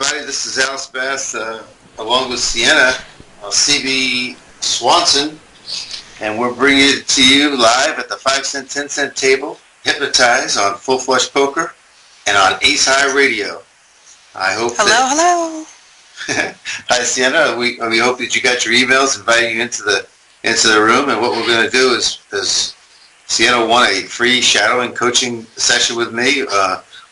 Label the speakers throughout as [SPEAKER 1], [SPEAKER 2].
[SPEAKER 1] everybody. This is Al Spath, along with Sienna, CBSwanson, and we're bringing it to you live at the 5-cent, 10-cent table, Hypnotize on Full Flush Poker, and on AceHighRadio. I hope.
[SPEAKER 2] Hello.
[SPEAKER 1] Hi, Sienna. We hope that you got your emails inviting you into the room, and what we're going to do is Sienna won a free shadowing coaching session with me.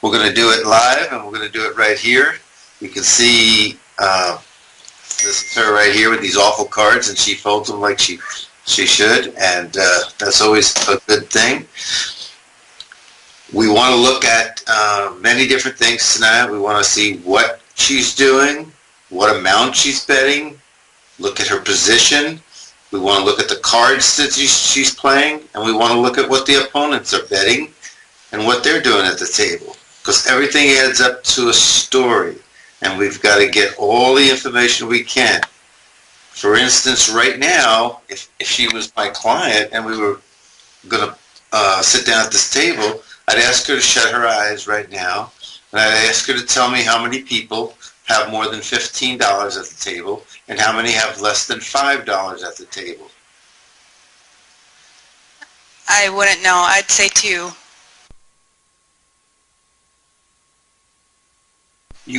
[SPEAKER 1] We're going to do it live, and we're going to do it right here. You can see this is her right here with these awful cards, and she folds them like she should, and that's always a good thing. We want to look at many different things tonight. We want to see what she's doing, what amount she's betting, look at her position. We want to look at the cards that she's playing, and we want to look at what the opponents are betting and what they're doing at the table. Because everything adds up to a story, and we've got to get all the information we can. For instance, right now, if she was my client and we were going to sit down at this table, I'd ask her to shut her eyes right now, and I'd ask her to tell me how many people have more than $15 at the table and how many have less than $5 at the table.
[SPEAKER 2] I wouldn't know. I'd say 2.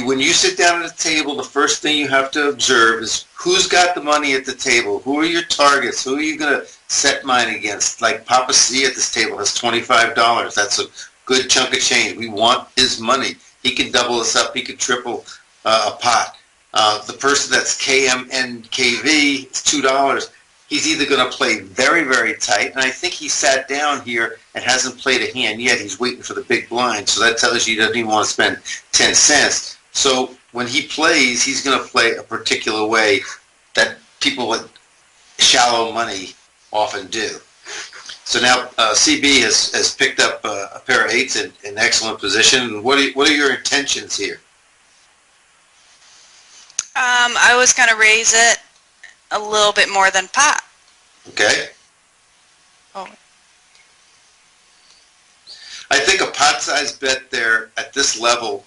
[SPEAKER 1] When you sit down at a table, the first thing you have to observe is who's got the money at the table. Who are your targets? Who are you going to set mine against? Like Papa C at this table has $25. That's a good chunk of change. We want his money. He can double us up. He can triple a pot. The person that's KMNKV, it's $2. He's either going to play very, very tight, and I think he sat down here and hasn't played a hand yet. He's waiting for the big blind, so that tells you he doesn't even want to spend 10 cents. So when he plays, he's going to play a particular way that people with shallow money often do. So now CB has picked up a pair of 8s in excellent position. What are your intentions here?
[SPEAKER 2] I was going to raise it a little bit more than pot.
[SPEAKER 1] Okay.
[SPEAKER 2] Oh.
[SPEAKER 1] I think a pot-sized bet there at this level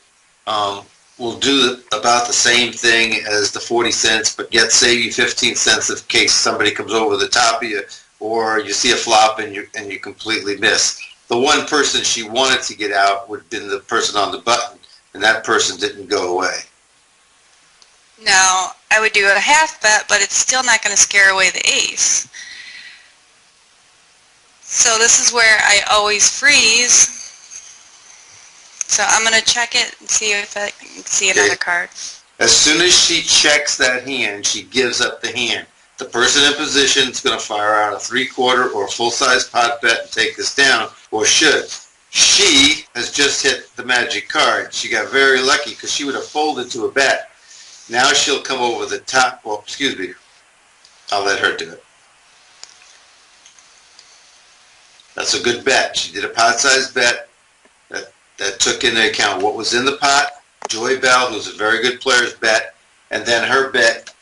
[SPEAKER 1] will do about the same thing as the 40 cents, but yet save you 15 cents in case somebody comes over the top of you, or you see a flop and you completely miss. The one person she wanted to get out would have been the person on the button, and that person didn't go away.
[SPEAKER 2] No, I would do a half bet, but it's still not going to scare away the ace. So this is where I always freeze. So I'm going to check it and see if I can see another card.
[SPEAKER 1] As soon as she checks that hand, she gives up the hand. The person in position is going to fire out a 3/4 or full-size pot bet and take this down, or should. She has just hit the magic card. She got very lucky because she would have folded to a bet. Now she'll come over the top. Well, excuse me. I'll let her do it. That's a good bet. She did a pot-sized bet that took into account what was in the pot, Joy Bell, who's a very good player's bet, and then her bet,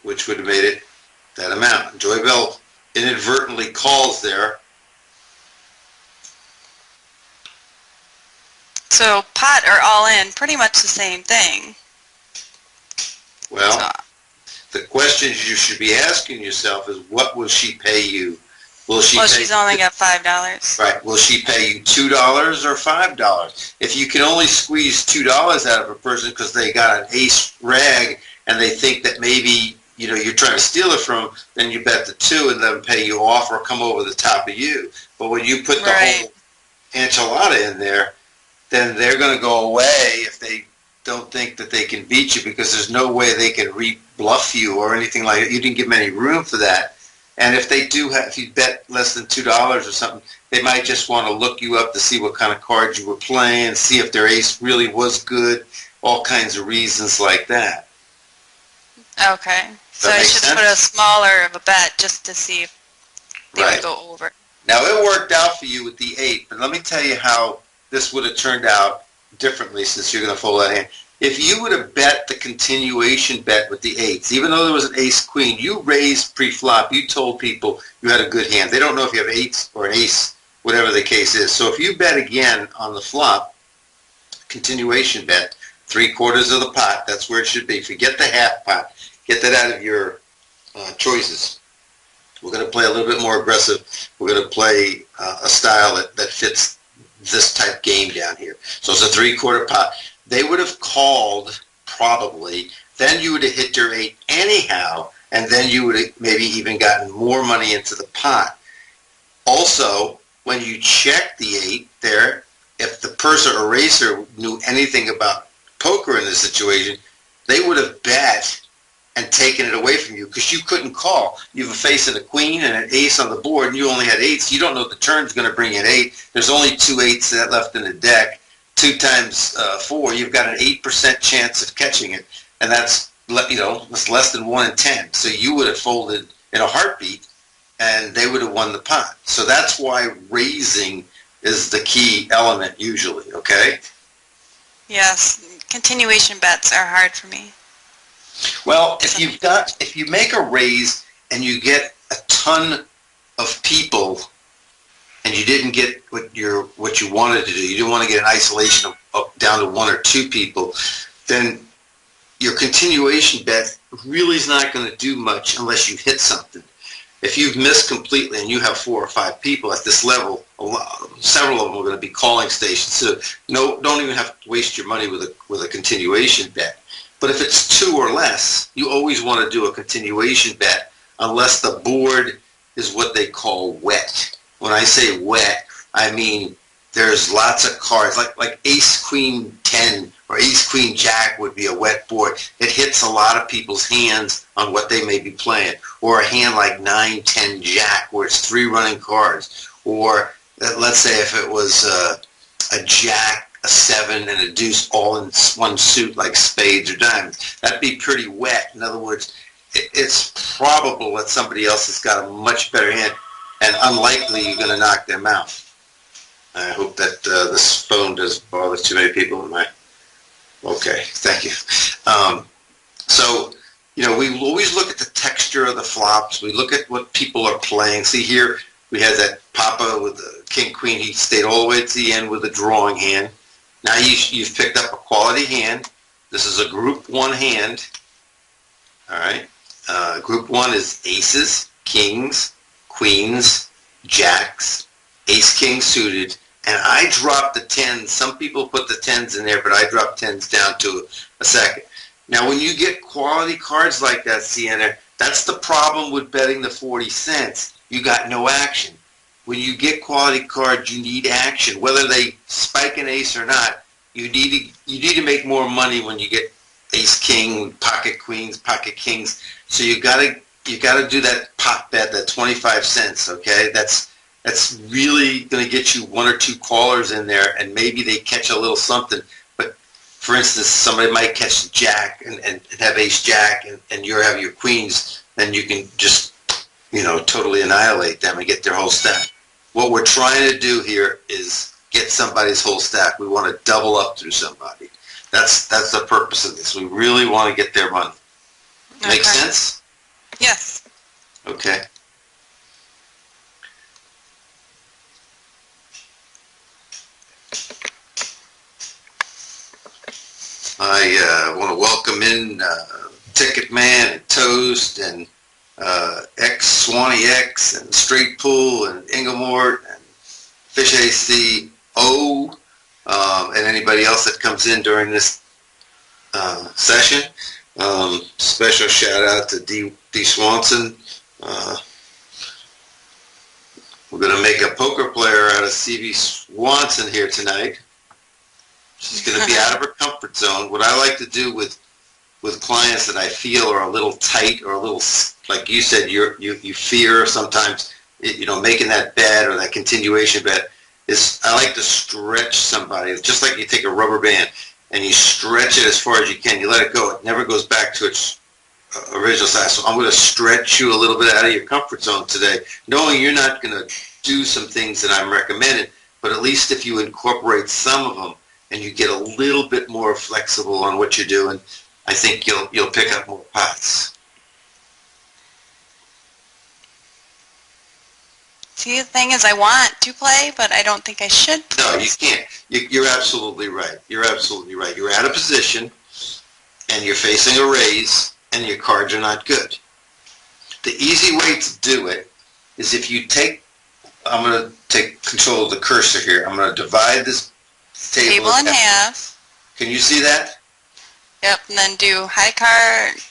[SPEAKER 1] which would have made it that amount. Joy Bell inadvertently calls there.
[SPEAKER 2] So pot or all in, pretty much the same thing.
[SPEAKER 1] Well, the questions you should be asking yourself is, what will she pay you? Well, she's
[SPEAKER 2] only got $5.
[SPEAKER 1] Right. Will she pay you $2 or $5? If you can only squeeze $2 out of a person because they got an ace rag and they think that maybe you're trying to steal it from them, then you bet the 2 and let them pay you off or come over the top of you. But when you put the whole enchilada in there, then they're going to go away if they don't think that they can beat you, because there's no way they can re-bluff you or anything like that. You didn't give them any room for that. And if they do if you bet less than $2 or something, they might just want to look you up to see what kind of cards you were playing, see if their ace really was good, all kinds of reasons like that.
[SPEAKER 2] Okay. So I should put a smaller of a bet just to see if they would go over.
[SPEAKER 1] Now, it worked out for you with the 8, but let me tell you how this would have turned out differently since you're going to fold that hand. If you would have bet the continuation bet with the 8s, even though there was an ace-queen, you raised pre-flop. You told people you had a good hand. They don't know if you have 8s or an ace, whatever the case is. So if you bet again on the flop, continuation bet, 3/4 of the pot. That's where it should be. Forget the half pot. Get that out of your choices. We're going to play a little bit more aggressive. We're going to play a style that fits this type game down here. So it's a 3/4 pot. They would have called probably. Then you would have hit your 8 anyhow, and then you would have maybe even gotten more money into the pot. Also, when you check the 8 there, if the purser or racer knew anything about poker in this situation, they would have bet and taken it away from you because you couldn't call. You have a face and a queen and an ace on the board, and you only had 8s. You don't know the turn's going to bring in 8. There's only 2 8s left in the deck. 2 times 4, you've got an 8% chance of catching it, and that's it's less than 1 in 10. So you would have folded in a heartbeat, and they would have won the pot. So that's why raising is the key element usually. Okay.
[SPEAKER 2] Yes, continuation bets are hard for me.
[SPEAKER 1] Well, if you make a raise and you get a ton of people and you didn't get what you wanted to do, you didn't want to get an isolation of down to 1 or 2 people, then your continuation bet really is not going to do much unless you hit something. If you've missed completely and you have 4 or 5 people at this level, several of them are going to be calling stations. So don't even have to waste your money with a continuation bet. But if it's 2 or less, you always want to do a continuation bet unless the board is what they call wet. When I say wet, I mean there's lots of cards, like Ace Queen 10 or Ace Queen Jack would be a wet board. It hits a lot of people's hands on what they may be playing. Or a hand like 9, 10 Jack where it's 3 running cards. Or let's say if it was a Jack, a 7, and a deuce all in one suit like spades or diamonds. That'd be pretty wet. In other words, it's probable that somebody else has got a much better hand, and unlikely you're going to knock them out. I hope that this phone doesn't bother too many people. Okay, thank you. So, we always look at the texture of the flops. We look at what people are playing. See here, we had that Papa with the King Queen. He stayed all the way to the end with a drawing hand. Now you've picked up a quality hand. This is a Group 1 hand. All right. Group 1 is aces, kings, queens, jacks, ace, king suited, and I dropped the 10s. Some people put the 10s in there, but I dropped 10s down to a second. Now, when you get quality cards like that, Sienna, that's the problem with betting the 40 cents. You got no action. When you get quality cards, you need action. Whether they spike an ace or not, you need to make more money when you get ace, king, pocket queens, pocket kings. So you gotta do that pot bet, that 25 cents. Okay, that's really going to get you 1 or 2 callers in there, and maybe they catch a little something. But for instance, somebody might catch Jack and have ace Jack, and you have your queens, then you can just totally annihilate them and get their whole stack. What we're trying to do here is get somebody's whole stack. We want to double up through somebody. That's the purpose of this. We really want to get their money. Okay. Make sense?
[SPEAKER 2] Yes.
[SPEAKER 1] Okay. I want to welcome in Ticket Man and Toast and Swanee X and Straight Pool and Ingemort and Fish ACO and anybody else that comes in during this session. Special shout out to D. Swanson. We're going to make a poker player out of CBSwanson here tonight. She's going to be out of her comfort zone. What I like to do with clients that I feel are a little tight or a little, like you said, you fear sometimes, making that bet or that continuation bet, is I like to stretch somebody. It's just like you take a rubber band and you stretch it as far as you can. You let it go. It never goes back to its original size. So I'm going to stretch you a little bit out of your comfort zone today, knowing you're not going to do some things that I'm recommending, but at least if you incorporate some of them and you get a little bit more flexible on what you're doing, I think you'll pick up more pots.
[SPEAKER 2] See, the thing is, I want to play, but I don't think I should play.
[SPEAKER 1] No, you can't. You're absolutely right. You're absolutely right. You're out of position, and you're facing a raise, and your cards are not good. The easy way to do it is if you take, I'm going to take control of the cursor here. I'm going to divide this table
[SPEAKER 2] in half.
[SPEAKER 1] Can you see that?
[SPEAKER 2] Yep, and then do high cards,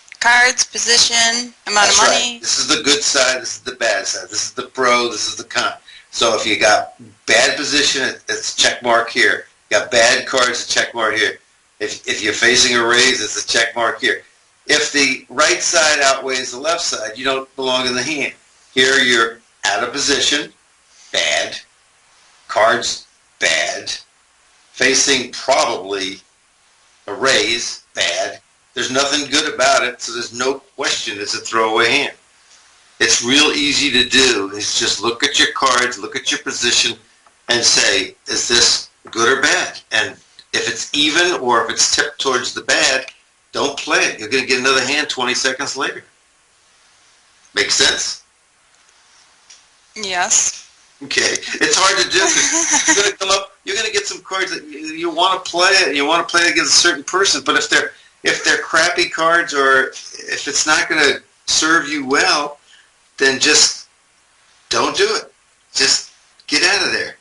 [SPEAKER 2] position, amount of money.
[SPEAKER 1] Right. This is the good side, this is the bad side. This is the pro, this is the con. So if you got bad position, it's check mark here. You got bad cards, a check mark here. If you're facing a raise, it's a check mark here. If the right side outweighs the left side, you don't belong in the hand. Here you're out of position, bad. Cards, bad. Facing probably a raise, bad. There's nothing good about it, so there's no question it's a throwaway hand. It's real easy to do. It's just look at your cards, look at your position, and say, is this good or bad? And if it's even or if it's tipped towards the bad, don't play it. You're going to get another hand 20 seconds later. Make sense?
[SPEAKER 2] Yes.
[SPEAKER 1] Okay. It's hard to do because you're going to come up, you're going to get some cards that you want to play it. You want to play it against a certain person, but if they're crappy cards or if it's not going to serve you well, then just don't do it. Just get out of there.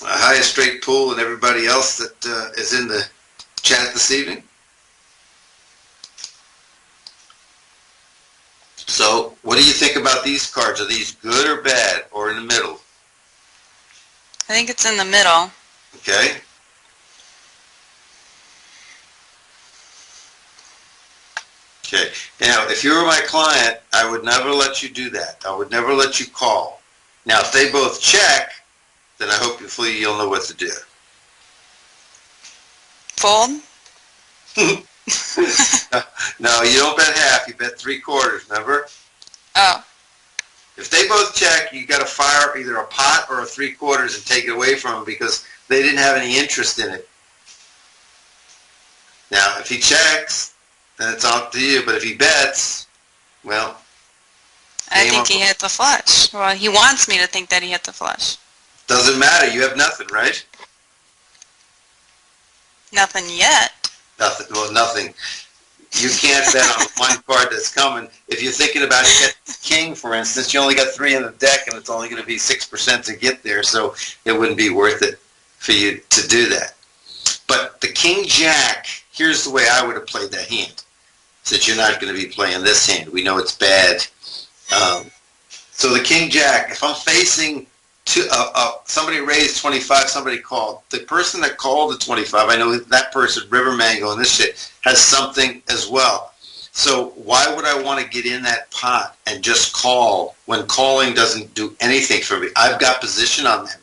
[SPEAKER 1] Highest straight pool and everybody else that is in the chat this evening. So, what do you think about these cards? Are these good or bad or in the middle?
[SPEAKER 2] I think it's in the middle.
[SPEAKER 1] Okay. Okay. Now, if you were my client, I would never let you do that. I would never let you call. Now, if they both check, then I hope hopefully you'll know what to do.
[SPEAKER 2] Fold?
[SPEAKER 1] No, you don't bet half. You bet 3/4, remember?
[SPEAKER 2] Oh.
[SPEAKER 1] If they both check, you got to fire either a pot or a 3/4 and take it away from them because they didn't have any interest in it. Now, if he checks, then it's up to you. But if he bets, well...
[SPEAKER 2] I think he hit the flush. Well, he wants me to think that he hit the flush.
[SPEAKER 1] Doesn't matter. You have nothing, right?
[SPEAKER 2] Nothing yet.
[SPEAKER 1] Nothing. Well, nothing. You can't bet on one card that's coming. If you're thinking about getting king, for instance, you only got 3 in the deck, and it's only going to be 6% to get there, so it wouldn't be worth it for you to do that. But the king-jack, here's the way I would have played that hand, since you're not going to be playing this hand. We know it's bad. So the king-jack, if I'm facing somebody raised 25, somebody called. The person that called the 25, I know that person, River Mango and this shit, has something as well. So why would I want to get in that pot and just call when calling doesn't do anything for me? I've got position on them.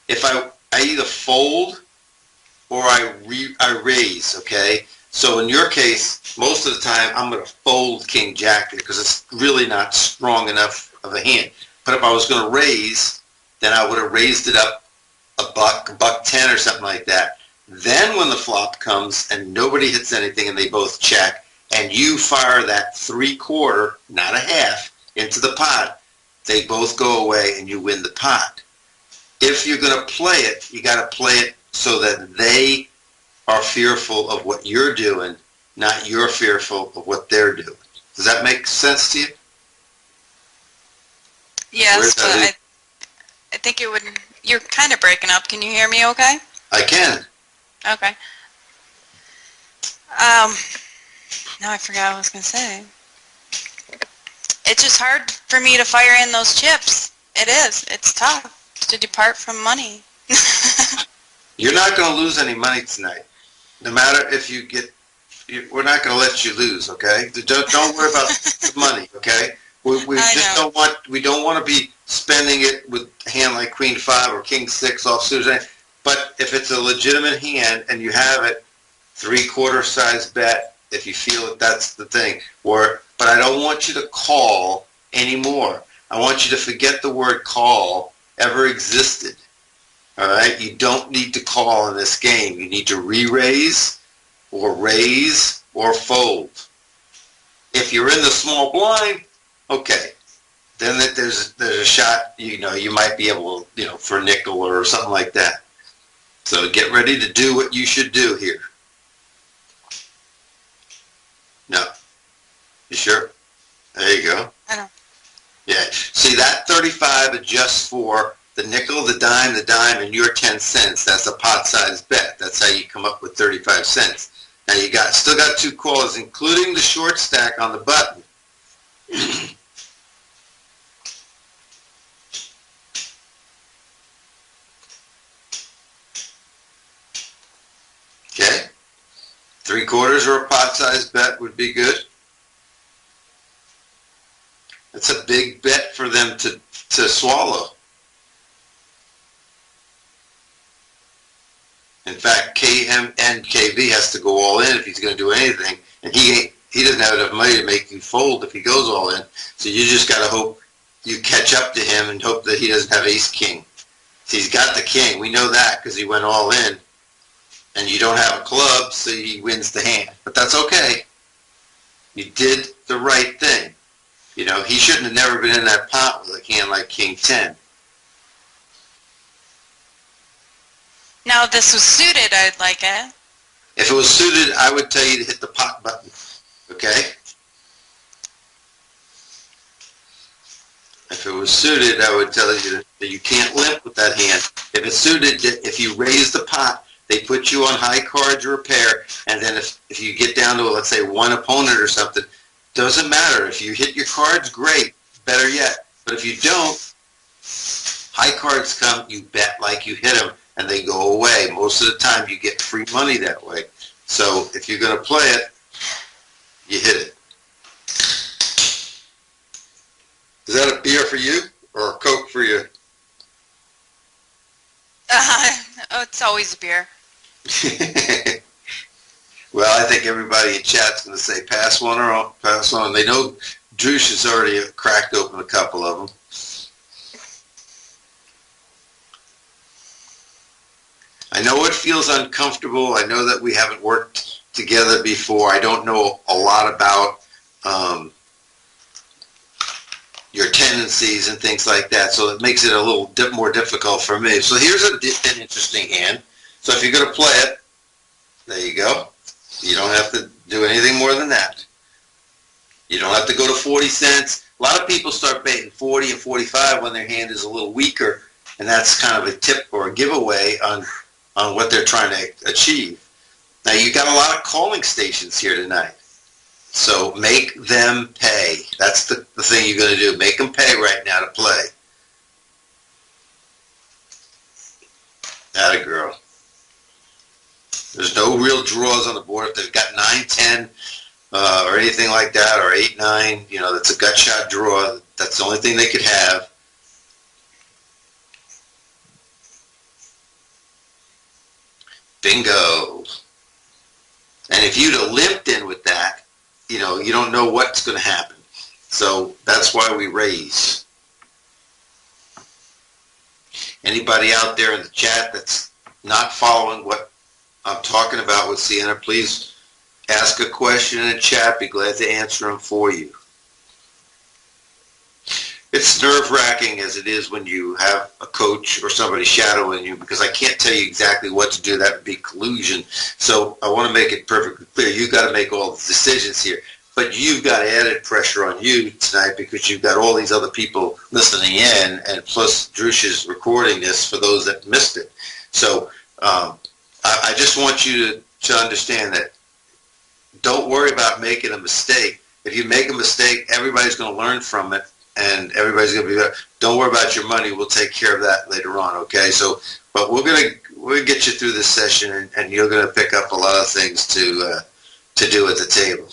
[SPEAKER 1] If I either fold or I raise, okay? So in your case, most of the time, I'm going to fold king-jack there because it's really not strong enough of a hand. But if I was going to raise, then I would have raised it up $1.10 or something like that. Then when the flop comes and nobody hits anything and they both check, and you fire that 3/4, not a half, into the pot, they both go away and you win the pot. If you're going to play it, you got to play it so that they are fearful of what you're doing, not you're fearful of what they're doing. Does that make sense to you?
[SPEAKER 2] Yes, but I think it would... You're kind of breaking up. Can you hear me okay?
[SPEAKER 1] I can.
[SPEAKER 2] Okay. Now I forgot what I was going to say. It's just hard for me to fire in those chips. It is. It's tough to depart from money.
[SPEAKER 1] You're not going to lose any money tonight. No matter if you get... We're not going to let you lose, okay? Don't worry about the money, okay? We just don't want... We don't want to be spending it with a hand like Queen 5 or King 6 offsuit. But if it's a legitimate hand and you have it, 3/4 size bet, if you feel that that's the thing. But I don't want you to call anymore. I want you to forget the word call ever existed. All right? You don't need to call in this game. You need to re-raise or raise or fold. If you're in the small blind, okay. Then then there's a shot, you might be able, for a nickel or something like that. So get ready to do what you should do here. No. You sure? There you go.
[SPEAKER 2] I don't.
[SPEAKER 1] Yeah. See, that 35 adjusts for the nickel, the dime, and your 10 cents. That's a pot-sized bet. That's how you come up with 35 cents. Now you still got 2 callers, including the short stack on the button. Okay. 3/4 or a pot-sized bet would be good. It's a big bet for them to swallow. In fact, KV has to go all in if he's going to do anything, and he doesn't have enough money to make you fold if he goes all in. So you just got to hope you catch up to him and hope that he doesn't have ace-king. So he's got the king. We know that because he went all in, and you don't have a club, so he wins the hand. But that's okay. You did the right thing. He shouldn't have never been in that pot with a hand like King 10.
[SPEAKER 2] Now, if this was suited, I'd like it.
[SPEAKER 1] If it was suited, I would tell you to hit the pot button. Okay? If it was suited, I would tell you that you can't limp with that hand. If it's suited, if you raise the pot, they put you on high cards or a pair, and then if you get down to, let's say, one opponent or something, doesn't matter. If you hit your cards, great. Better yet. But if you don't, high cards come, you bet like you hit them, and they go away. Most of the time, you get free money that way. So if you're going to play it, you hit it. Is that a beer for you or a Coke for you?
[SPEAKER 2] It's always a beer.
[SPEAKER 1] Well, I think everybody in chat's going to say pass one or pass on. They know Drush has already cracked open a couple of them. I know it feels uncomfortable. I know that we haven't worked together before. I don't know a lot about your tendencies and things like that, so it makes it a little more difficult for me. So here's an interesting hand. So if you're going to play it, there you go. You don't have to do anything more than that. You don't have to go to 40 cents. A lot of people start betting 40 and 45 when their hand is a little weaker, and that's kind of a tip or a giveaway on what they're trying to achieve. Now, you've got a lot of calling stations here tonight, so make them pay. That's the thing you're going to do. Make them pay right now to play. Atta girl. There's no real draws on the board. If they've got 9, 10, or anything like that, or 8, 9, that's a gut shot draw. That's the only thing they could have. Bingo. And if you'd have limped in with that, you don't know what's going to happen. So that's why we raise. Anybody out there in the chat that's not following what I'm talking about with Sienna, please ask a question in the chat. Be glad to answer them for you. It's nerve-wracking as it is when you have a coach or somebody shadowing you, because I can't tell you exactly what to do. That would be collusion. So I want to make it perfectly clear. You've got to make all the decisions here. But you've got added pressure on you tonight because you've got all these other people listening in, and plus Drush is recording this for those that missed it. So I just want you to understand that don't worry about making a mistake. If you make a mistake, everybody's going to learn from it, and everybody's going to be there. Don't worry about your money. We'll take care of that later on, okay? So, but we're gonna get you through this session, and you're going to pick up a lot of things to do at the table.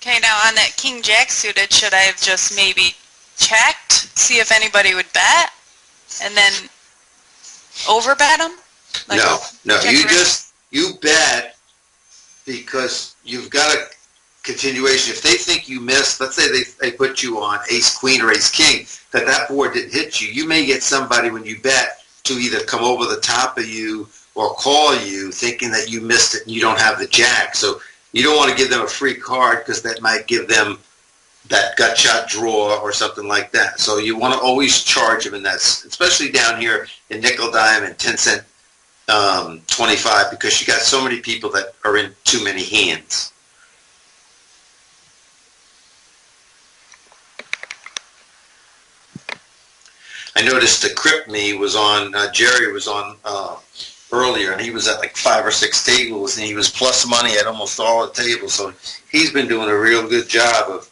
[SPEAKER 2] Okay, now on that King Jack suited, should I have just maybe checked, see if anybody would bet, and then overbet them? Like,
[SPEAKER 1] no, you bet because you've got a continuation. If they think you missed, let's say they put you on ace queen or ace king, that board didn't hit you, you may get somebody when you bet to either come over the top of you or call you thinking that you missed it and you don't have the jack. So you don't want to give them a free card because that might give them that gut shot draw or something like that. So you want to always charge them in that, especially down here in nickel dime and 10 cent 25, because you got so many people that are in too many hands. I noticed the Crip Me was on, Jerry was on earlier, and he was at like 5 or 6 tables, and he was plus money at almost all the tables. So he's been doing a real good job of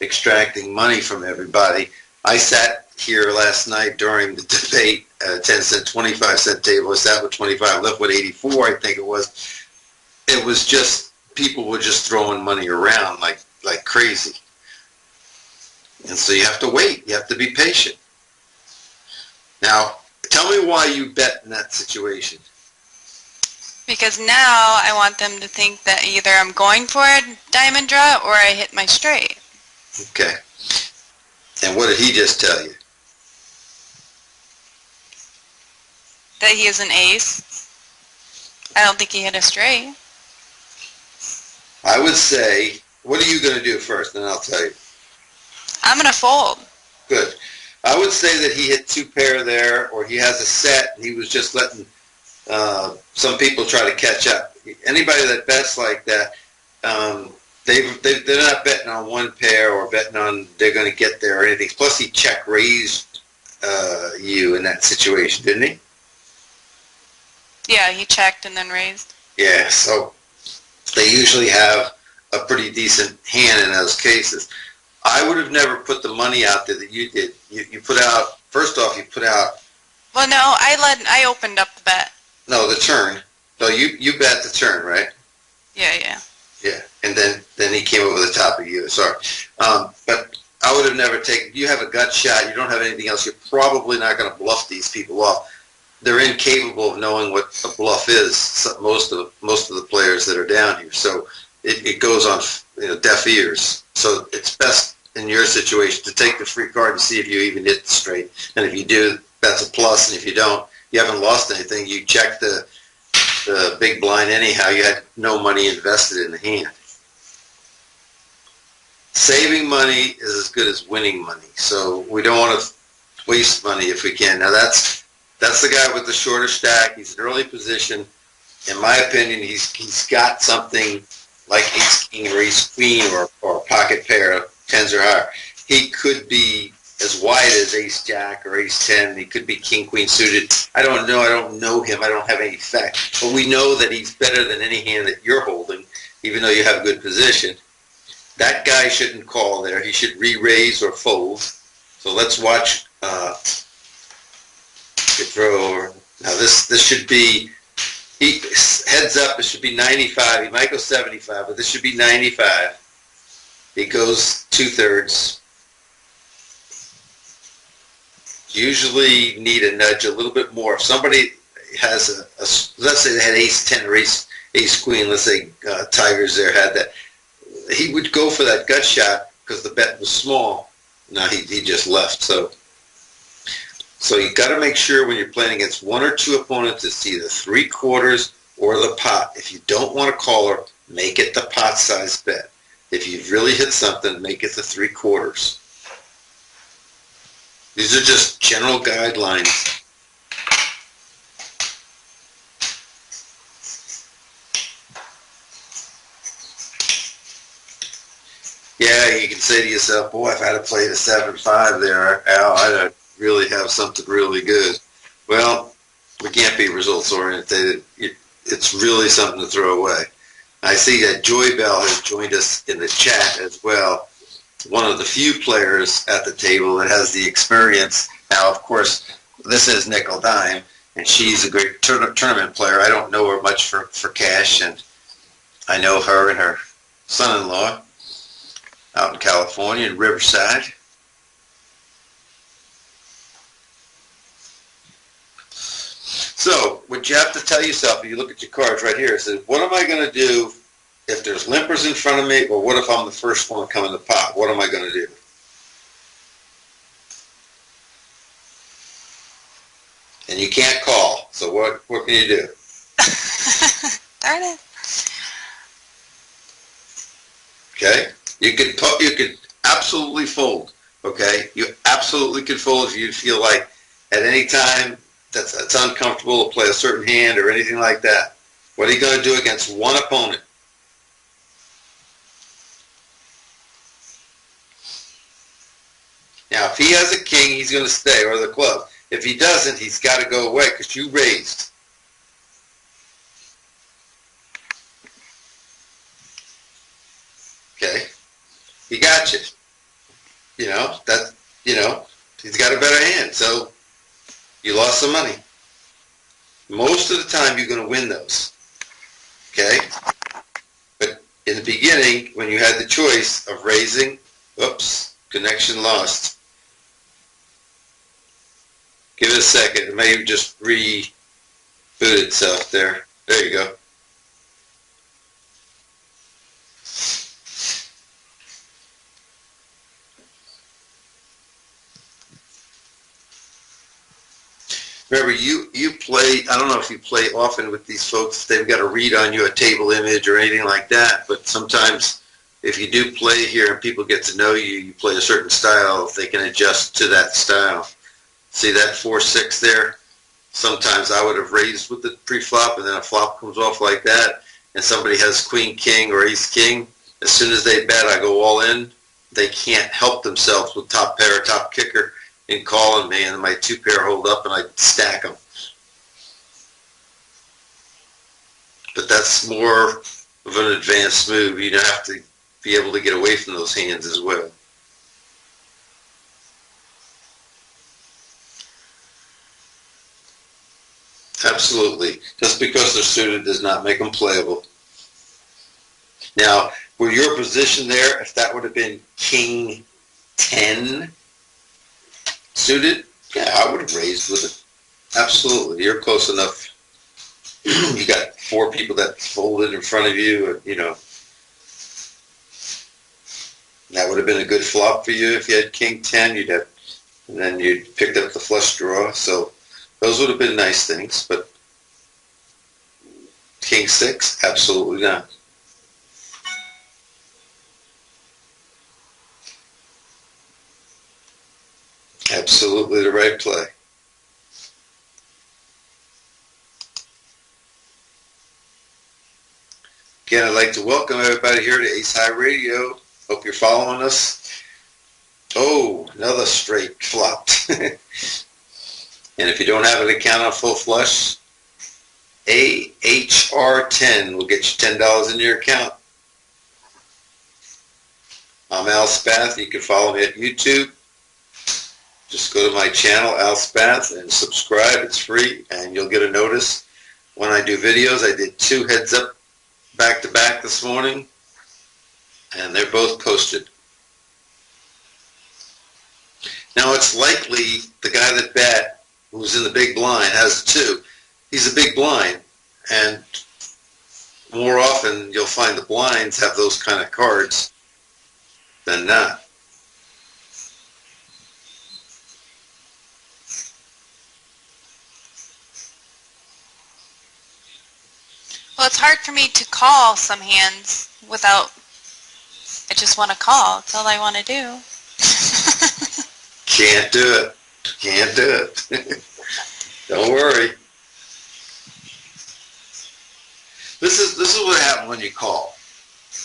[SPEAKER 1] extracting money from everybody. I sat here last night during the debate at a 10 cent, 25 cent table. I sat with 25, left with 84, I think it was. It was just, people were just throwing money around like crazy. And so you have to wait. You have to be patient. Now, tell me why you bet in that situation.
[SPEAKER 2] Because now I want them to think that either I'm going for a diamond draw or I hit my straight.
[SPEAKER 1] Okay. And what did he just tell you?
[SPEAKER 2] That he is an ace. I don't think he hit a straight.
[SPEAKER 1] I would say, what are you going to do first? And I'll tell you.
[SPEAKER 2] I'm going to fold.
[SPEAKER 1] Good. I would say that he hit 2 pair there, or he has a set, and he was just letting some people try to catch up. Anybody that bets like that, they're not betting on 1 pair or betting on they're going to get there or anything. Plus, he check raised you in that situation, didn't he?
[SPEAKER 2] Yeah, he checked and then raised.
[SPEAKER 1] Yeah, so they usually have a pretty decent hand in those cases. I would have never put the money out there that you did. You put out, first off, you put out...
[SPEAKER 2] Well, no, I opened up the bet.
[SPEAKER 1] No, the turn. So you bet the turn, right?
[SPEAKER 2] Yeah.
[SPEAKER 1] Yeah, and then he came over the top of you. Sorry. But I would have never taken... You have a gut shot. You don't have anything else. You're probably not going to bluff these people off. They're incapable of knowing what a bluff is, most of the players that are down here. So it goes on deaf ears. So it's best in your situation to take the free card and see if you even hit the straight. And if you do, that's a plus. And if you don't, you haven't lost anything. You checked the big blind anyhow. You had no money invested in the hand. Saving money is as good as winning money. So we don't want to waste money if we can. Now that's the guy with the shorter stack. He's in early position. In my opinion, he's got something like ace king or ace queen or a pocket pair of 10s or higher. He could be as wide as ace jack or ace 10. He could be king queen suited. I don't know. I don't know him. I don't have any fact. But we know that he's better than any hand that you're holding, even though you have good position. That guy shouldn't call there. He should re-raise or fold. So let's watch throw over. Now this should be, heads up, it should be 95. He might go 75, but this should be 95. He goes 2/3. Usually need a nudge a little bit more. If somebody has let's say they had ace 10 or ace queen, let's say Tigers there had that, he would go for that gut shot because the bet was small. Now he just left. So you got to make sure when you're playing against 1 or 2 opponents, it's either 3/4 or the pot. If you don't want to call her, make it the pot size bet. If you've really hit something, make it the 3/4. These are just general guidelines. Yeah, you can say to yourself, boy, if I had played a 7-5 there, Al, I'd really have something really good. Well, we can't be results oriented. It's really something to throw away. I see that Joy Bell has joined us in the chat as well. One of the few players at the table that has the experience. Now, of course, this is nickel dime, and she's a great tournament player. I don't know her much for cash, and I know her and her son-in-law out in California in Riverside. So, what you have to tell yourself, if you look at your cards right here, it says, what am I going to do if there's limpers in front of me, or what if I'm the first one to come in the pot? What am I going to do? And you can't call, so what can you do?
[SPEAKER 2] Darn it.
[SPEAKER 1] Okay? You could absolutely fold, okay? You absolutely can fold if you feel like at any time that's uncomfortable to play a certain hand or anything like that. What are you going to do against one opponent? Now, if he has a king, he's going to stay, or the club. If he doesn't, he's got to go away because you raised. Okay? He got you. He's got a better hand, so you lost some money. Most of the time, you're going to win those. Okay? But in the beginning, when you had the choice of raising, oops, connection lost. Give it a second. It may just reboot itself there. There you go. Remember, you play, I don't know if you play often with these folks, they've got to read on you a table image or anything like that, but sometimes if you do play here and people get to know you, you play a certain style, they can adjust to that style. See that 4-6 there? Sometimes I would have raised with the pre-flop and then a flop comes off like that and somebody has queen, king, or ace, king. As soon as they bet, I go all in. They can't help themselves with top pair, top kicker in calling me, and my two pair hold up and I stack them. But that's more of an advanced move. You have to be able to get away from those hands as well. Absolutely. Just because they're suited does not make them playable. Now, were your position there, if that would have been king 10 suited, yeah, I would have raised with it. Absolutely. You're close enough. You got 4 people that folded in front of you, that would have been a good flop for you if you had king 10. And then you'd picked up the flush draw. So those would have been nice things, but king 6, absolutely not. Absolutely the right play. Again, I'd like to welcome everybody here to AceHighRadio. Hope you're following us. Oh, another straight flopped. And if you don't have an account on Full Flush, AHR10 will get you $10 in your account. I'm Al Spath. You can follow me at YouTube. Just go to my channel, Al Spath, and subscribe. It's free, and you'll get a notice when I do videos. I did 2 heads up back-to-back this morning, and they're both posted. Now, it's likely the guy that bet, who's in the big blind, has 2. He's a big blind, and more often you'll find the blinds have those kind of cards than not.
[SPEAKER 2] Well, it's hard for me to call some hands without, I just want to call. That's all I want to do.
[SPEAKER 1] Can't do it. Can't do it. Don't worry. This is what happens when you call.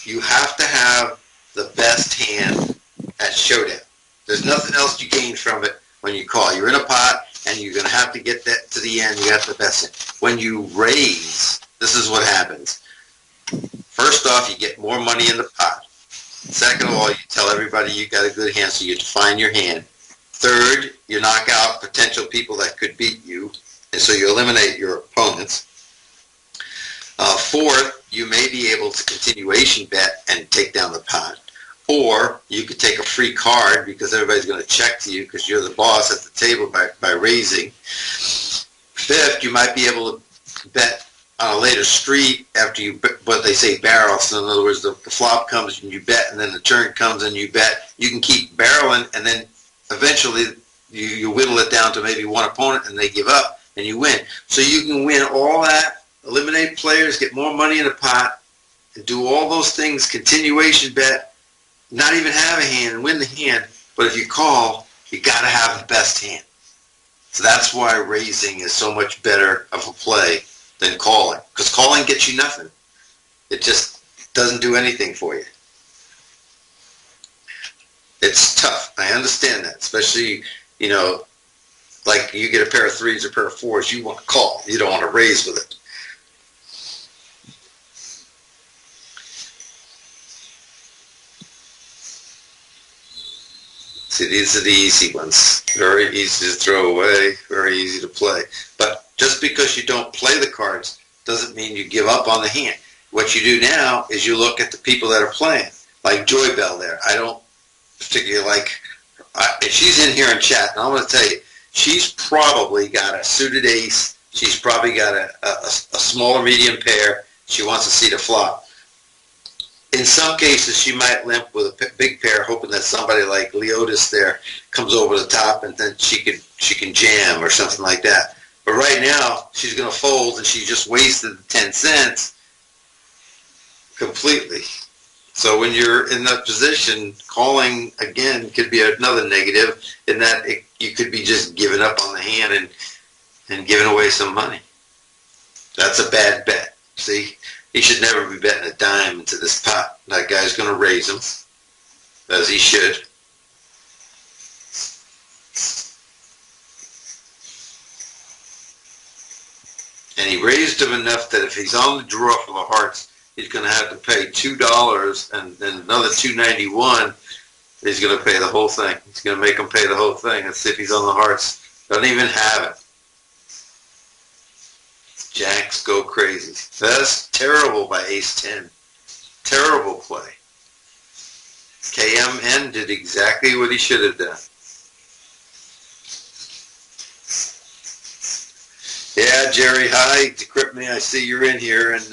[SPEAKER 1] You have to have the best hand at showdown. There's nothing else you gain from it when you call. You're in a pot, and you're going to have to get that to the end. You got the best hand. When you raise, this is what happens. First off, you get more money in the pot. Second of all, you tell everybody you got a good hand, so you define your hand. Third, you knock out potential people that could beat you, and so you eliminate your opponents. Fourth, you may be able to continuation bet and take down the pot. Or you could take a free card because everybody's going to check to you because you're the boss at the table by raising. Fifth, you might be able to bet on a later street after you, what they say, barrel. So in other words, the flop comes and you bet, and then the turn comes and you bet. You can keep barreling, and then eventually you whittle it down to maybe one opponent, and they give up, and you win. So you can win all that, eliminate players, get more money in the pot, and do all those things, continuation bet, not even have a hand and win the hand, but if you call, you got to have the best hand. So that's why raising is so much better of a play than calling, because calling gets you nothing. It just doesn't do anything for you. It's tough. I understand that, especially, you know, like you get a pair of threes or a pair of fours, you want to call. You don't want to raise with it. See, these are the easy ones. Very easy to throw away, very easy to play. But just because you don't play the cards doesn't mean you give up on the hand. What you do now is you look at the people that are playing, like Joy Bell there. I don't particularly like, she's in here in chat, and I'm going to tell you, she's probably got a suited ace. She's probably got a smaller medium pair. She wants to see the flop. In some cases, she might limp with a big pair, hoping that somebody like Leotis there comes over the top, and then she can jam or something like that. But right now, she's going to fold, and she just wasted 10 cents completely. So when you're in that position, calling again could be another negative in that you could be just giving up on the hand and giving away some money. That's a bad bet. See? He should never be betting a dime into this pot. That guy's going to raise him, as he should. And he raised him enough that if he's on the draw for the hearts, he's going to have to pay $2 and then another $2.91. He's going to pay the whole thing. He's going to make him pay the whole thing. Let's see if he's on the hearts. Doesn't even have it. Jacks go crazy. That's terrible by ace-10. Terrible play. KMN did exactly what he should have done. Yeah, Jerry, hi. Decrypt me. I see you're in here, and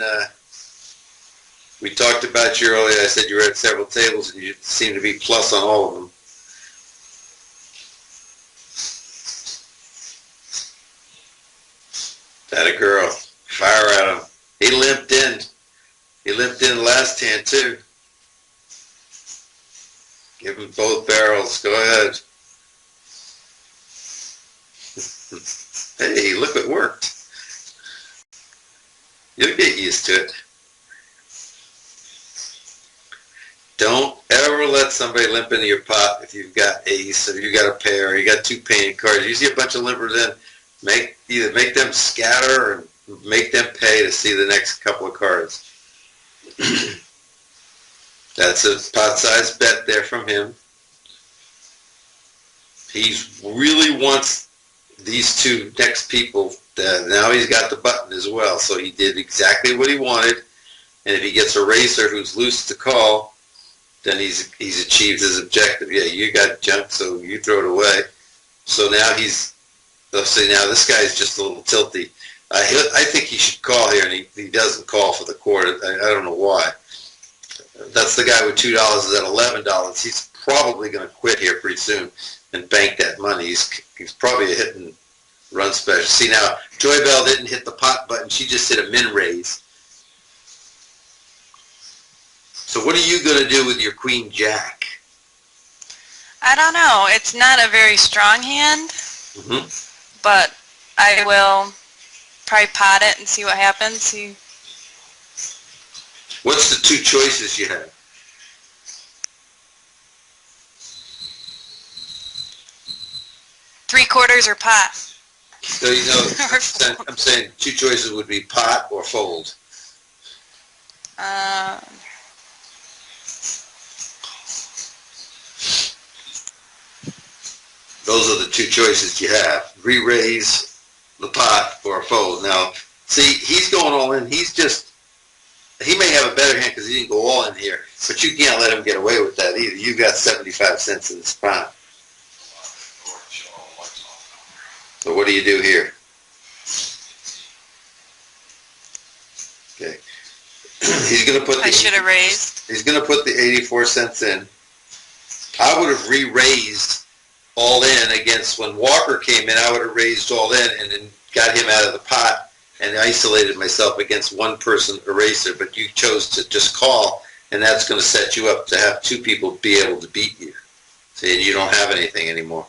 [SPEAKER 1] we talked about you earlier. I said you were at several tables, and you seem to be plus on all of them. That a girl. Fire at him. He limped in. He limped in last hand, too. Give him both barrels. Go ahead. Hey, look, it worked. You'll get used to it. Don't ever let somebody limp into your pot if you've got ace, or you got a pair, or you got two painted cards. You see a bunch of limpers in, either make them scatter or make them pay to see the next couple of cards. That's a pot-sized bet there from him. He really wants these two next people. Now he's got the button as well, so he did exactly what he wanted. And if he gets a racer who's loose to call, then he's achieved his objective. Yeah, you got junk, so you throw it away. So now let's see, now this guy's just a little tilty. I think he should call here, and he doesn't call for the quarter. I don't know why. That's the guy with $2 is at $11. He's probably going to quit here pretty soon and bank that money. He's probably a hit and run special. See, now, Joy Bell didn't hit the pot button. She just hit a min raise. So what are you going to do with your queen jack?
[SPEAKER 2] I don't know. It's not a very strong hand, but I will probably pot it and see what happens.
[SPEAKER 1] What's the two choices you have?
[SPEAKER 2] Three-quarters or pot.
[SPEAKER 1] So, you know, I'm saying two choices would be pot or fold. Those are the two choices you have. Re-raise the pot or a fold. Now, see, he's going all in. He may have a better hand because he didn't go all in here, but you can't let him get away with that either. You've got 75 cents in the pot. So what do you do here? Okay. He's going to put
[SPEAKER 2] I should have raised.
[SPEAKER 1] He's going to put the 84 cents in. I would have re-raised all in against when Walker came in. I would have raised all in and then got him out of the pot and isolated myself against one person eraser, but you chose to just call and that's going to set you up to have two people be able to beat you. See, and you don't have anything anymore.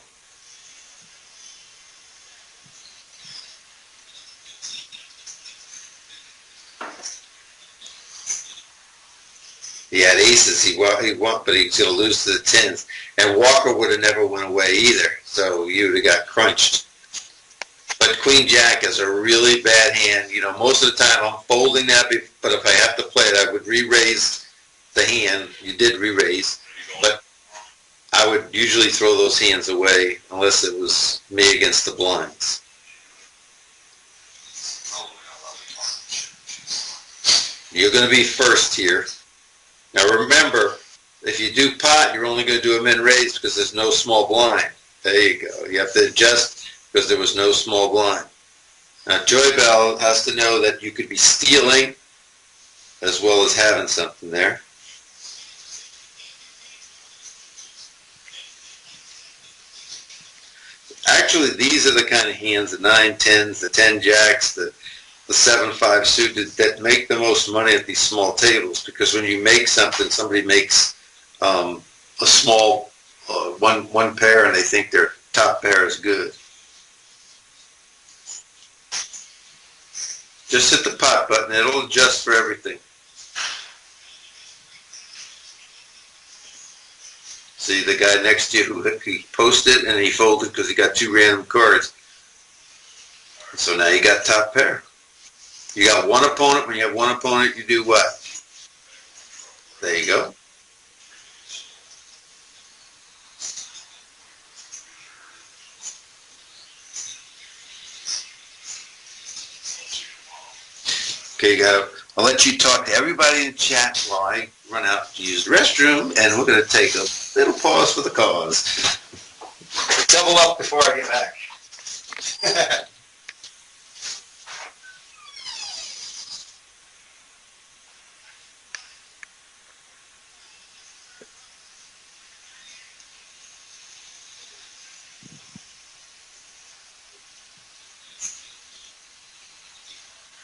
[SPEAKER 1] He had aces, but he was going to lose to the tens. And Walker would have never went away either, so you would have got crunched. But Queen Jack is a really bad hand. You know, most of the time I'm folding that, but if I have to play it, I would re-raise the hand. You did re-raise, but I would usually throw those hands away unless it was me against the blinds. You're going to be first here. Now remember, if you do pot, you're only going to do a min raise because there's no small blind. There you go. You have to adjust because there was no small blind. Now Joy Bell has to know that you could be stealing as well as having something there. Actually, these are the kind of hands, the 9-10s, the 10 jacks, the 7-5 suited that make the most money at these small tables, because when you make something, somebody makes a small one pair and they think their top pair is good. Just hit the pot button, it'll adjust for everything. See the guy next to you, he posted and he folded because he got two random cards. So now you got top pair. You got one opponent. When you have one opponent, you do what? There you go. Okay, I'll let you talk to everybody in the chat while I run out to use the restroom, and we're going to take a little pause for the cause. Double up before I get back.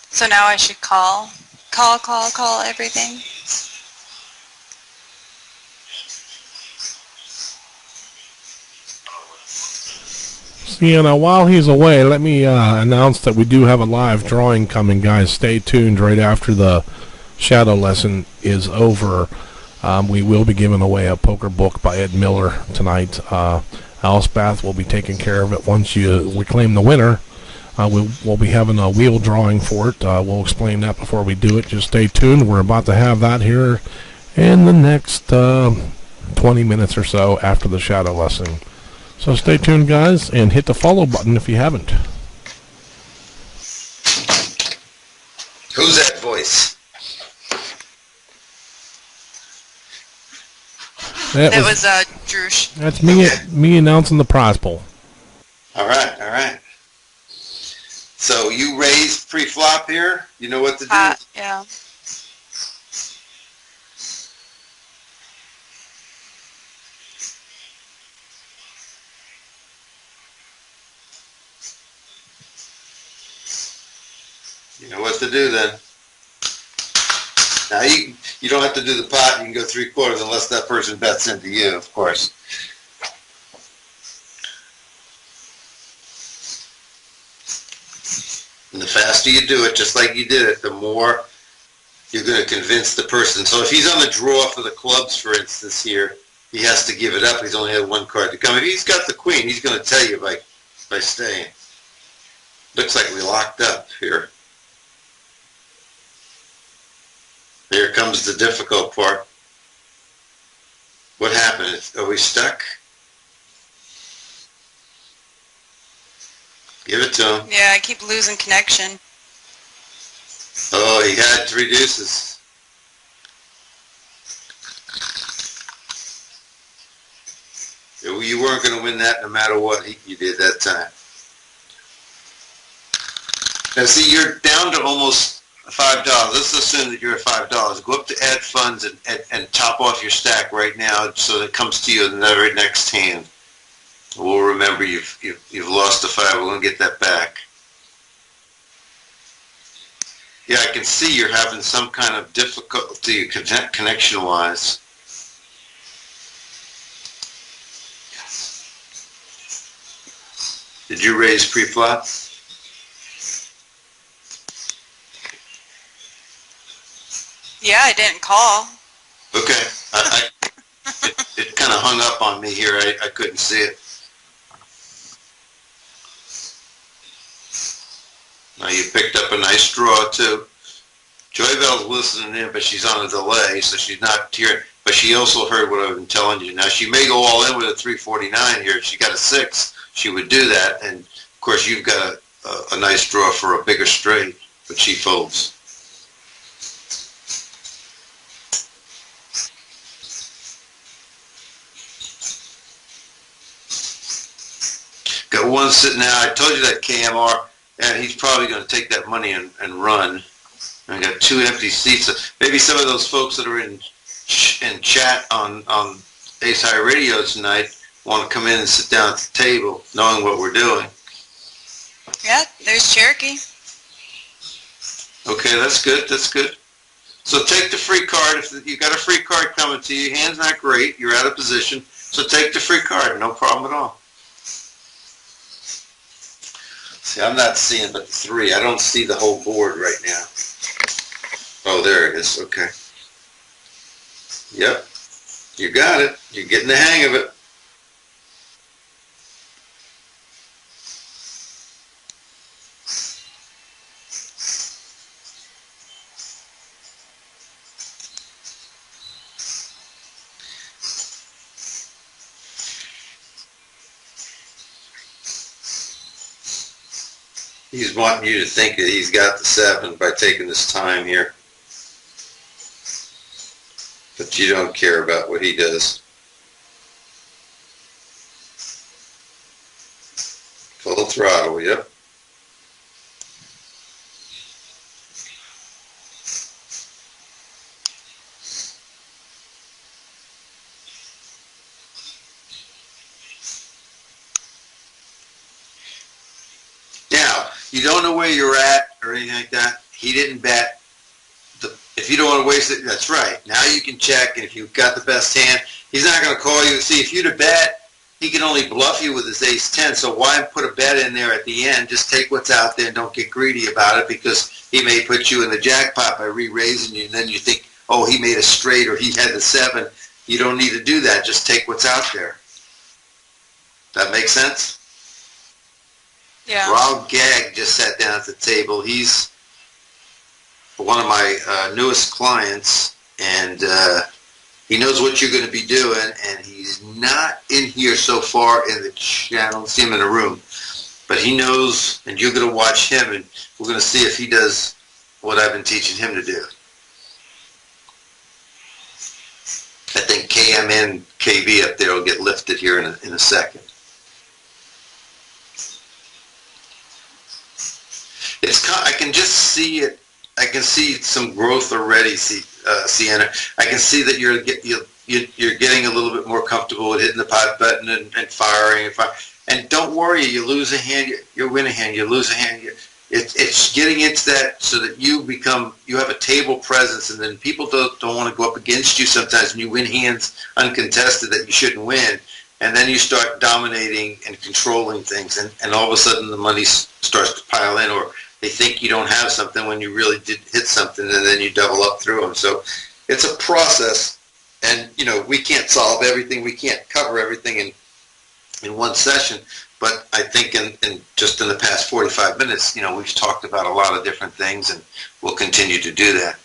[SPEAKER 2] So now I should call everything.
[SPEAKER 3] See, now while he's away, let me announce that we do have a live drawing coming, guys. Stay tuned right after the shadow lesson is over. We will be giving away a poker book by Ed Miller tonight. Spath will be taking care of it once we claim the winner. We'll be having a wheel drawing for it. We'll explain that before we do it. Just stay tuned. We're about to have that here in the next 20 minutes or so after the shadow lesson. So stay tuned, guys, and hit the follow button if you haven't.
[SPEAKER 1] Who's that voice?
[SPEAKER 2] That was Drush.
[SPEAKER 3] That's me announcing the prize pool.
[SPEAKER 1] All right, all right. So you raised pre-flop here? You know what to do?
[SPEAKER 2] Yeah.
[SPEAKER 1] You know what to do then. Now you don't have to do the pot. You can go 3/4 unless that person bets into you, of course. And the faster you do it, just like you did it, the more you're going to convince the person. So if he's on the draw for the clubs, for instance, here, he has to give it up. He's only had one card to come. If he's got the queen, he's going to tell you by staying. Looks like we locked up here. Here comes the difficult part. What happened? Are we stuck? Give it to him.
[SPEAKER 2] Yeah, I keep losing connection.
[SPEAKER 1] Oh, he had 3 deuces. You weren't going to win that no matter what you did that time. Now, see, you're down to almost $5. Let's assume that you're at $5. Go up to add funds and top off your stack right now so that it comes to you in the very next hand. We'll remember you've lost the 5. We're going to get that back. Yeah, I can see you're having some kind of difficulty connection-wise. Did you raise pre-flop?
[SPEAKER 2] Yeah, I didn't call.
[SPEAKER 1] Okay. It kind of hung up on me here. I couldn't see it. Now you picked up a nice draw too. Joybell's listening in, but she's on a delay, so she's not hearing. But she also heard what I've been telling you. Now she may go all in with a 349 here. If she got a 6, she would do that. And of course, you've got a nice draw for a bigger straight, but she folds. Got one sitting now. I told you that KMR, and he's probably going to take that money and run. I got 2 empty seats. Maybe some of those folks that are in chat on AceHighRadio tonight want to come in and sit down at the table, knowing what we're doing.
[SPEAKER 2] Yeah, there's Cherokee.
[SPEAKER 1] Okay, that's good. That's good. So take the free card. If you got a free card coming to you, your hand's not great. You're out of position. So take the free card. No problem at all. See, I'm not seeing but the 3. I don't see the whole board right now. Oh, there it is. Okay. Yep. You got it. You're getting the hang of it. He's wanting you to think that he's got the 7 by taking this time here. But you don't care about what he does. Full throttle, yep. Now, you don't know where you're at or anything like that. He didn't bet. If you don't want to waste it, that's right. Now you can check, and if you've got the best hand, he's not going to call you. See, if you'd have bet, he can only bluff you with his ace-10, so why put a bet in there at the end? Just take what's out there and don't get greedy about it, because he may put you in the jackpot by re-raising you, and then you think, oh, he made a straight or he had the 7. You don't need to do that. Just take what's out there. That make sense?
[SPEAKER 2] Yeah.
[SPEAKER 1] Rob Gagg just sat down at the table. He's one of my newest clients, and he knows what you're going to be doing, and he's not in here so far in the chat. I don't see him in the room, but he knows, and you're going to watch him, and we're going to see if he does what I've been teaching him to do. I think KM and KB up there will get lifted here in a second. I can just see it. I can see some growth already, Sienna. I can see that you're getting a little bit more comfortable with hitting the pot button and firing. And don't worry, you lose a hand, you win a hand, you lose a hand. It's getting into that so that you have a table presence, and then people don't want to go up against you sometimes, and you win hands uncontested that you shouldn't win. And then you start dominating and controlling things, and all of a sudden the money starts to pile in, or they think you don't have something when you really did hit something, and then you double up through them. So it's a process, and we can't solve everything, we can't cover everything in one session. But I think in just in the past 45 minutes, we've talked about a lot of different things, and we'll continue to do that.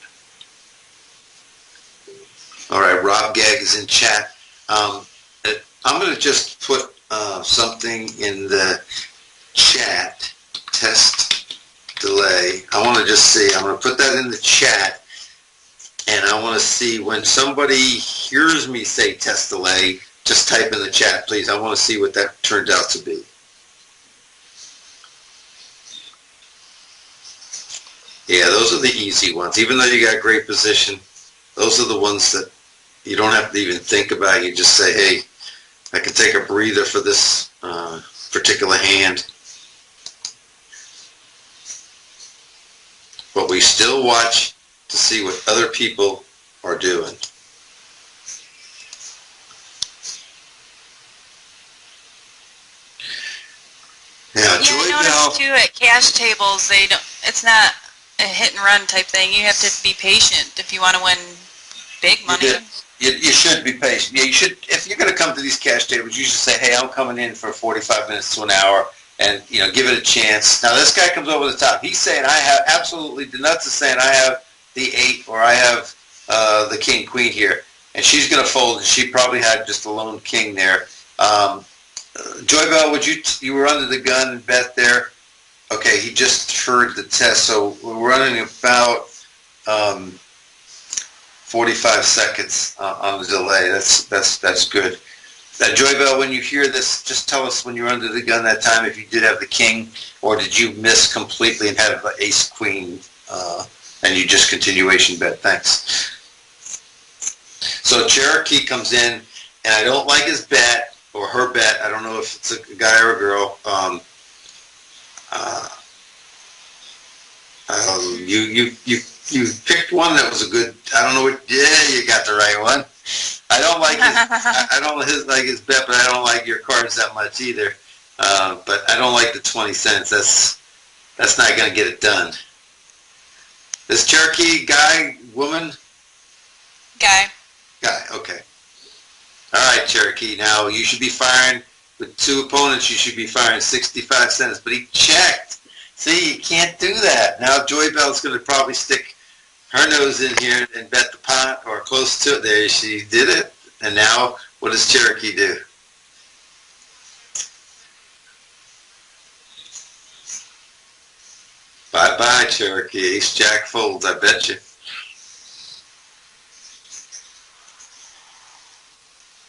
[SPEAKER 1] All right, Rob Gagg is in chat. I'm going to just put something in the chat. Test delay. I want to just see. I'm going to put that in the chat, and I want to see when somebody hears me say test delay, just type in the chat, please. I want to see what that turns out to be. Yeah, those are the easy ones. Even though you got great position, those are the ones that you don't have to even think about. You just say, hey, I can take a breather for this particular hand. But we still watch to see what other people are doing. Now,
[SPEAKER 2] Yeah, I noticed too at cash tables, it's not a hit and run type thing. You have to be patient if you want to win big money.
[SPEAKER 1] You should be patient. Yeah, you should. If you're going to come to these cash tables, you should say, "Hey, I'm coming in for 45 minutes to an hour," and give it a chance. Now, this guy comes over the top. He's saying, "I have absolutely." The nuts is saying, "I have the 8 or I have the king queen here," and she's going to fold. And she probably had just a lone king there. Joy Bell, you were under the gun and bet there? Okay, he just heard the test, so we're running about 45 seconds on the delay. That's good. Joy Bell, when you hear this, just tell us when you were under the gun that time if you did have the king, or did you miss completely and have the ace queen, and you just continuation bet. Thanks. So Cherokee comes in, and I don't like his bet or her bet. I don't know if it's a guy or a girl. You picked one that was a good. I don't know what. Yeah, you got the right one. I don't like his. Like his bet, but I don't like your cards that much either. But I don't like the 20 cents. That's not going to get it done. This Cherokee guy, woman.
[SPEAKER 2] Guy.
[SPEAKER 1] Okay. All right, Cherokee. Now you should be firing with 2 opponents. You should be firing 65 cents. But he checked. See, you can't do that. Now Joy Bell's going to probably stick her nose in here and bet the pot or close to it. There, she did it. And now, what does Cherokee do? Bye-bye, Cherokee. Ace Jack folds, I bet you.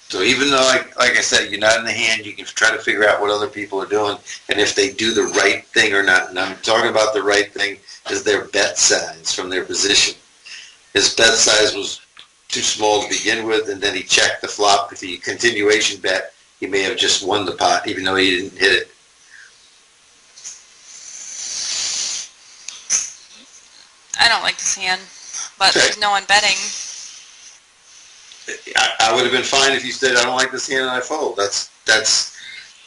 [SPEAKER 1] So even though, like I said, you're not in the hand, you can try to figure out what other people are doing and if they do the right thing or not. And I'm talking about the right thing is their bet size from their position. His bet size was too small to begin with, and then he checked the flop. If he continuation bet, he may have just won the pot, even though he didn't hit it.
[SPEAKER 2] I don't like this hand, but there's no one betting.
[SPEAKER 1] I would have been fine if you said, I don't like this hand and I fold. That's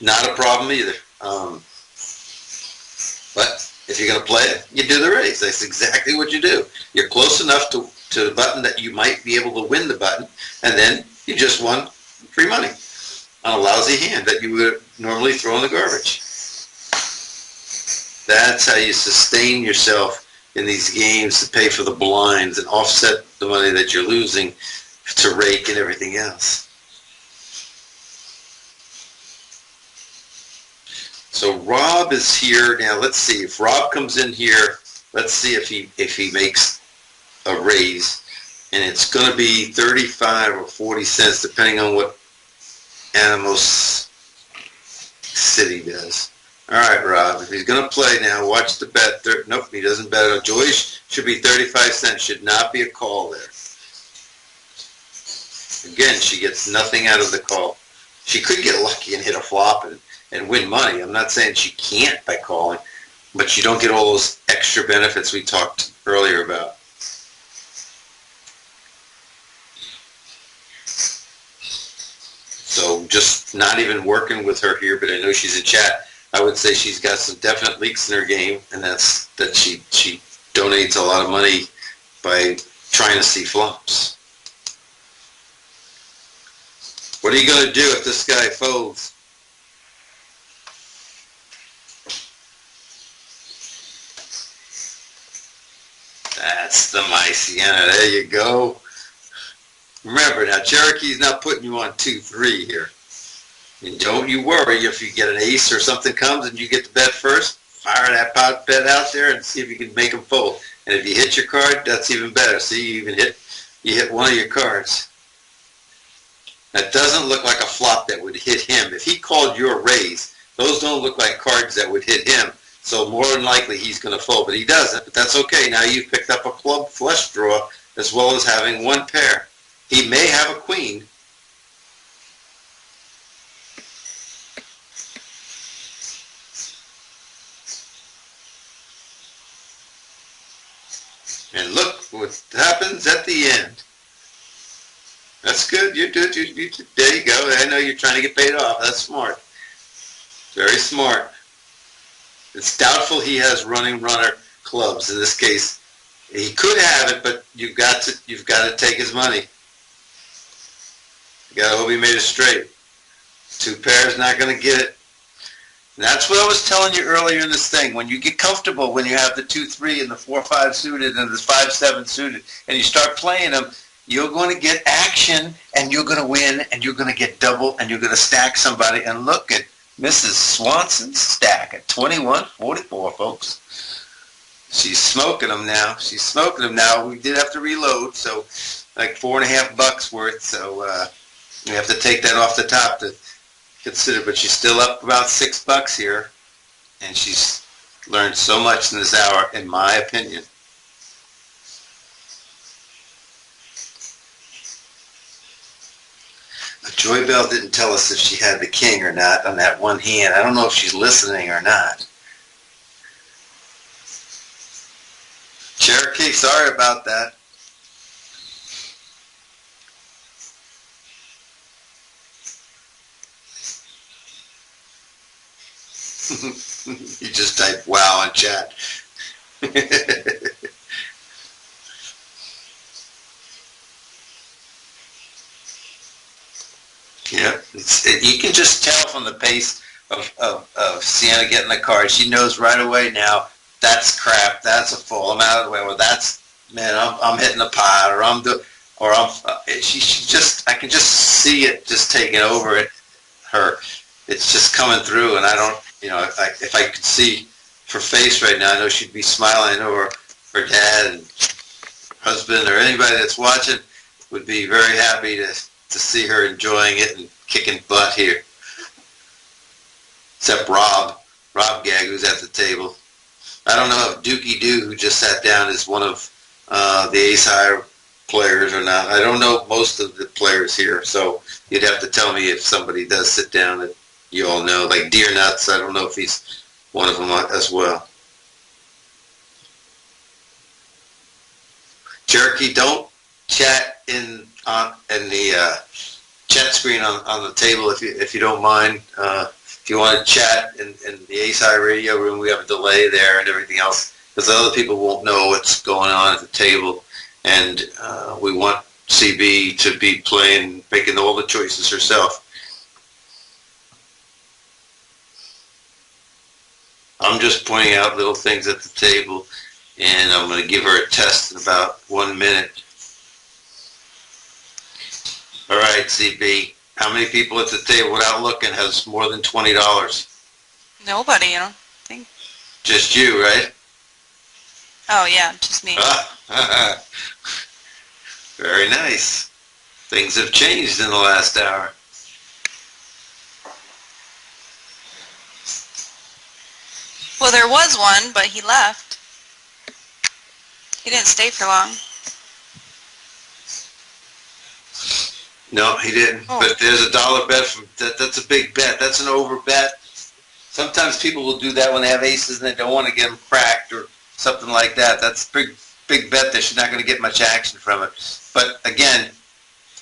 [SPEAKER 1] not a problem either. But if you're going to play it, you do the raise. That's exactly what you do. You're close enough to the button that you might be able to win the button, and then you just won free money on a lousy hand that you would normally throw in the garbage. That's how you sustain yourself in these games to pay for the blinds and offset the money that you're losing to rake and everything else. So Rob is here now. Let's see if Rob comes in here. Let's see if he makes a raise, and it's going to be 35 or 40 cents depending on what Animos City does. All right, Rob. If he's going to play now, watch the bet. Nope, he doesn't bet on Joyce. Should be 35 cents. Should not be a call there. Again, she gets nothing out of the call. She could get lucky and hit a flop and win money. I'm not saying she can't by calling, but you don't get all those extra benefits we talked earlier about. So just not even working with her here, but I know she's in chat. I would say she's got some definite leaks in her game, and that's that she donates a lot of money by trying to see flops. What are you going to do if this guy folds? That's the Myciana. There you go. Remember, now, Cherokee's not putting you on 2-3 here. And don't you worry if you get an ace or something comes and you get the bet first, fire that pot bet out there and see if you can make them fold. And if you hit your card, that's even better. See, you hit one of your cards. That doesn't look like a flop that would hit him. If he called your raise, those don't look like cards that would hit him. So more than likely he's going to fold, but he doesn't. But that's okay. Now you've picked up a club flush draw as well as having one pair. He may have a queen. And look what happens at the end. That's good. You do. There you go. I know you're trying to get paid off. That's smart. Very smart. It's doubtful he has running runner clubs. In this case, he could have it, but you've got to take his money. You got to hope he made it straight. Two pairs, not going to get it. And that's what I was telling you earlier in this thing. When you get comfortable, when you have the 2-3 and the 4-5 suited and the 5-7 suited, and you start playing them, you're going to get action, and you're going to win, and you're going to get double, and you're going to stack somebody. And look at Mrs. Swanson's stack at 21.44, folks. She's smoking them now. We did have to reload, so like $4.50 worth. So we have to take that off the top to consider. But she's still up about $6 here, and she's learned so much in this hour, in my opinion. Joy Bell didn't tell us if she had the king or not on that one hand. I don't know if she's listening or not. Cherokee, sorry about that. You just type wow in chat. Yeah, you can just tell from the pace of Sienna getting the card. She knows right away now, that's crap, that's a full, I'm out of the way, or that's, man, I'm hitting the pot, she just, I can just see it just taking over her. It's just coming through, and I don't, if I could see her face right now, I know she'd be smiling. I know her dad and husband or anybody that's watching would be very happy to see her enjoying it and kicking butt here. Except Rob Gag, who's at the table. I don't know if Dookie Doo, who just sat down, is one of the Ace High players or not. I don't know most of the players here, so you'd have to tell me if somebody does sit down that you all know. Like Deer Nuts, I don't know if he's one of them as well. Cherokee, don't chat in the chat screen on the table if you don't mind. If you want to chat in the AceHighRadio room, we have a delay there and everything else, because the other people won't know what's going on at the table, and we want CB to be playing, making all the choices herself. I'm just pointing out little things at the table, and I'm going to give her a test in about 1 minute. All right, CB, how many people at the table without looking has more than $20?
[SPEAKER 2] Nobody, I don't think.
[SPEAKER 1] Just you, right?
[SPEAKER 2] Oh, yeah, just me.
[SPEAKER 1] Very nice. Things have changed in the last hour.
[SPEAKER 2] Well, there was one, but he left. He didn't stay for long.
[SPEAKER 1] No, he didn't. Oh. But there's a $1 bet from that's a big bet. That's an over bet. Sometimes people will do that when they have aces and they don't want to get them cracked or something like that. That's a big bet that she's not going to get much action from it. But again,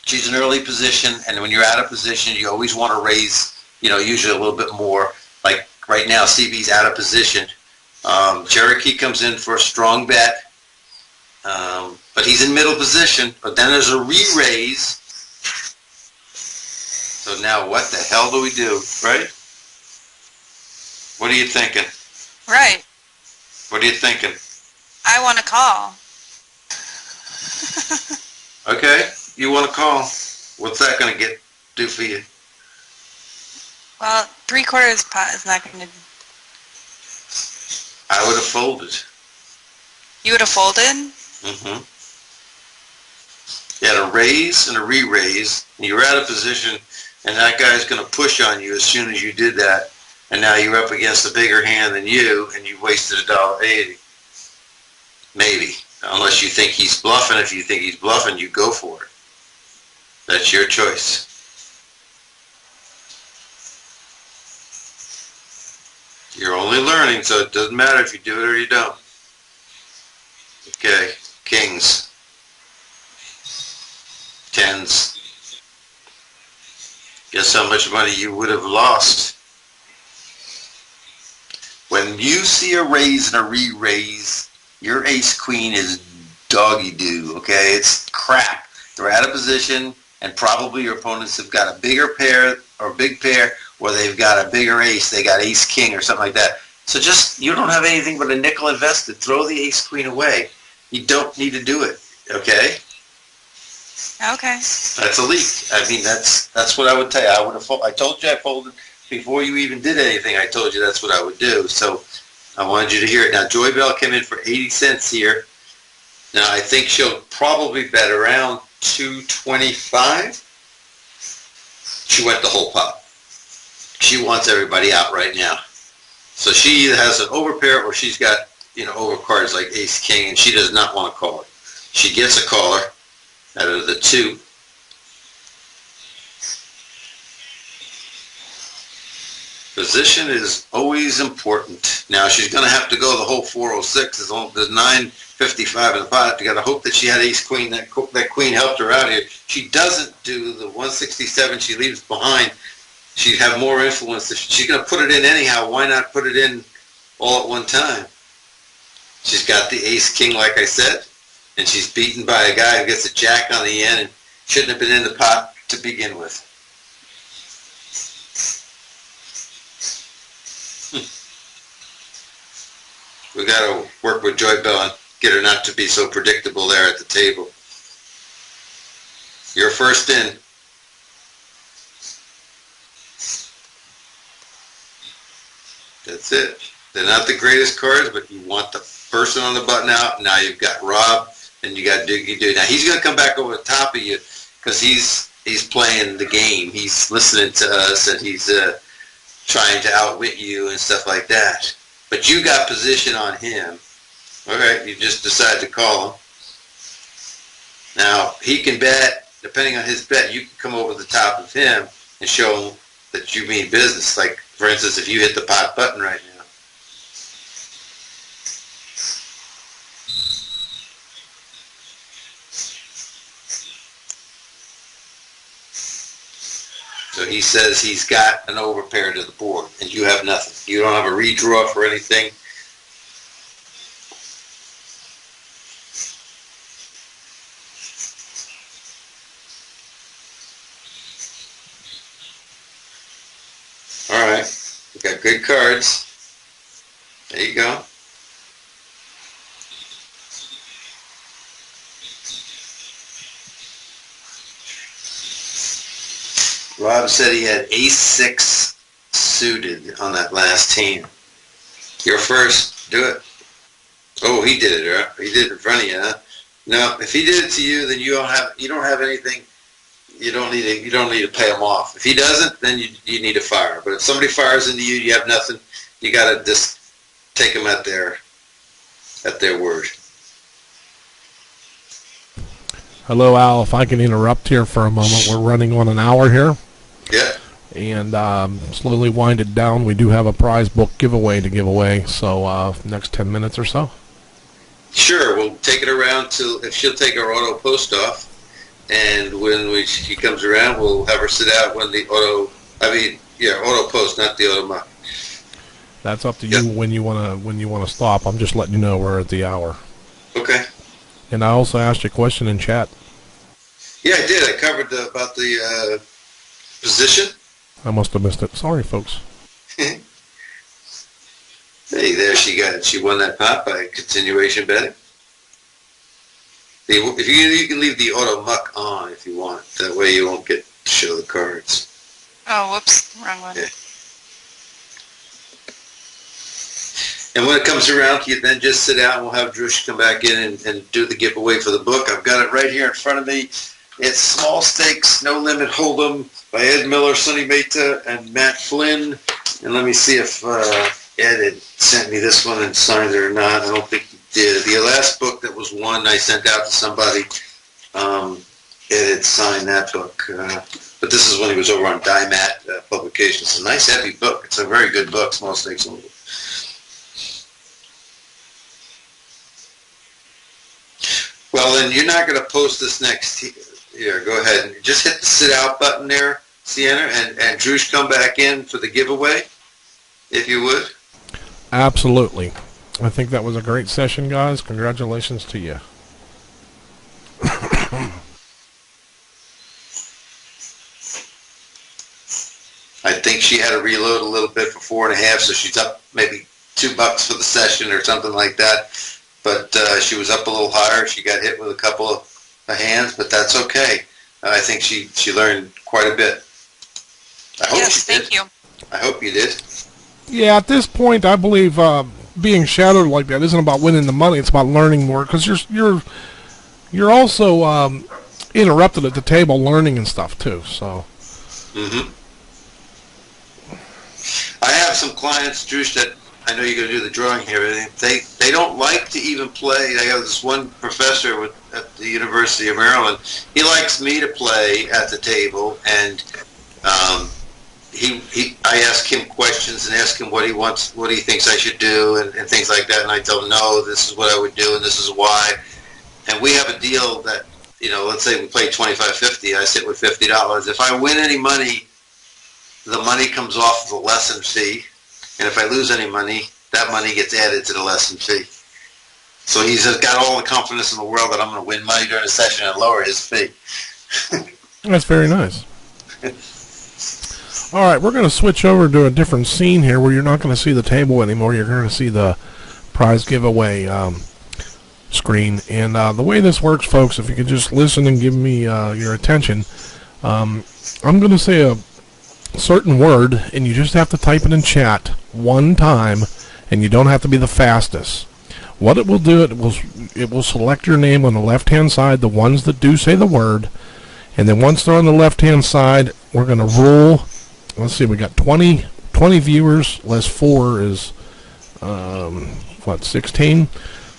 [SPEAKER 1] she's in early position, and when you're out of position, you always want to raise, usually a little bit more. Like right now, CB's out of position. Cherokee comes in for a strong bet, but he's in middle position. But then there's a re-raise. So now what the hell do we do, right? What are you thinking?
[SPEAKER 2] Right.
[SPEAKER 1] What are you thinking?
[SPEAKER 2] I want to call.
[SPEAKER 1] Okay, you want to call. What's that going to do for you?
[SPEAKER 2] Well, 3/4 pot is not going to...
[SPEAKER 1] I would have folded.
[SPEAKER 2] You would have folded?
[SPEAKER 1] Mm-hmm. You had a raise and a re-raise, and you were out of position, and that guy's going to push on you as soon as you did that, and now you're up against a bigger hand than you, and you wasted $1.80. Maybe. Unless you think he's bluffing. If you think he's bluffing, you go for it. That's your choice. You're only learning, so it doesn't matter if you do it or you don't. Okay. Kings. Tens. Guess how much money you would have lost? When you see a raise and a re-raise, your ace-queen is doggy-doo, okay? It's crap. They're out of position, and probably your opponents have got a bigger pair or big pair, or they've got a bigger ace. They got ace-king or something like that. So you don't have anything but a nickel invested. Throw the ace-queen away. You don't need to do it, okay?
[SPEAKER 2] Okay.
[SPEAKER 1] That's a leak. I mean, that's what I would tell you. I told you I folded before you even did anything. I told you that's what I would do. So I wanted you to hear it. Now, Joy Bell came in for 80 cents here. Now, I think she'll probably bet around 225. She went the whole pot. She wants everybody out right now. So she either has an overpair or she's got, over cards like ace king, and she does not want to call it. She gets a caller out of the two. Position is always important. Now she's going to have to go the whole 406. There's 955 in the pot. You got to hope that she had ace queen. That queen helped her out here. She doesn't do the 167 she leaves behind. She'd have more influence. If she's going to put it in anyhow, why not put it in all at one time? She's got the ace king, like I said, and she's beaten by a guy who gets a jack on the end and shouldn't have been in the pot to begin with. We got to work with Joy Bell and get her not to be so predictable there at the table. You're first in. That's it. They're not the greatest cards, but you want the person on the button out. Now you've got Rob and you got Doogie Doo. Now he's going to come back over the top of you because he's playing the game. He's listening to us and he's trying to outwit you and stuff like that. But you got position on him. All right, you just decide to call him. Now he can bet. Depending on his bet, you can come over the top of him and show him that you mean business. Like, for instance, if you hit the pot button right now. So he says he's got an overpair to the board, and you have nothing. You don't have a redraw for anything. All right, we got good cards. There you go. Rob said he had ace-6 suited on that last team. You're first. Do it. Oh, he did it, huh? He did it in front of you, huh? No, if he did it to you, then you don't have anything. You don't need to pay him off. If he doesn't, then you need to fire. But if somebody fires into you, you have nothing. You got to just take them at their word.
[SPEAKER 3] Hello, Al. If I can interrupt here for a moment, we're running on an hour here.
[SPEAKER 1] Yeah.
[SPEAKER 3] And slowly wind it down. We do have a prize book giveaway to give away, so next 10 minutes or so.
[SPEAKER 1] Sure, we'll take it around if she'll take our auto post off, and when she comes around, we'll have her sit out when the auto post, not the auto muck.
[SPEAKER 3] That's up to you when you wanna stop. I'm just letting you know we're at the hour.
[SPEAKER 1] Okay.
[SPEAKER 3] And I also asked you a question in chat.
[SPEAKER 1] Yeah, I did. I covered about the position.
[SPEAKER 3] I must have missed it. Sorry, folks.
[SPEAKER 1] Hey, there she got it. She won that pot by continuation betting. If you can leave the auto muck on if you want. That way you won't get to show the cards.
[SPEAKER 2] Oh, whoops. Wrong one.
[SPEAKER 1] Yeah. And when it comes around, you then just sit out and we'll have Drush come back in and do the giveaway for the book. I've got it right here in front of me. It's Small Stakes, No Limit Hold'em by Ed Miller, Sonny Mehta, and Matt Flynn. And let me see if Ed had sent me this one and signed it or not. I don't think he did. The last book that was one I sent out to somebody, Ed had signed that book. But this is when he was over on Dymat Publications. It's a nice, heavy book. It's a very good book, Small Stakes Hold'em. Well, then you're not going to post this next here. Go ahead and just hit the sit out button there, Sienna, and Drew's come back in for the giveaway, if you would.
[SPEAKER 3] Absolutely. I think that was a great session, guys. Congratulations to you.
[SPEAKER 1] I think she had to reload a little bit for 4.5, so she's up maybe $2 for the session or something like that. But she was up a little higher. She got hit with a couple of hands, but that's okay. I think she learned quite a bit. I hope
[SPEAKER 2] yes,
[SPEAKER 1] you did.
[SPEAKER 2] thank you.
[SPEAKER 1] I hope you did.
[SPEAKER 3] Yeah, at this point, I believe being shadowed like that isn't about winning the money. It's about learning more, because you're also interrupted at the table learning and stuff too. So.
[SPEAKER 1] Mm-hmm. I have some clients, Drush, that I know you're going to do the drawing here. They don't like to even play. I have this one professor at the University of Maryland. He likes me to play at the table, and I ask him questions and ask him what he wants, what he thinks I should do, and things like that. And I tell him, no, this is what I would do, and this is why. And we have a deal that, let's say we play $25.50. I sit with $50. If I win any money, the money comes off the lesson fee, and if I lose any money, that money gets added to the lesson fee. So he's got all the confidence in the world that I'm going to win money during the session and lower his fee.
[SPEAKER 3] That's very nice. All right, we're going to switch over to a different scene here where you're not going to see the table anymore. You're going to see the prize giveaway screen. And the way this works, folks, if you could just listen and give me your attention, I'm going to say a certain word, and you just have to type it in chat one time, and you don't have to be the fastest. What it will do, it will select your name on the left-hand side, the ones that do say the word, and then once they're on the left-hand side, we're going to rule. Let's see, we got 20 viewers, less 4 is, 16?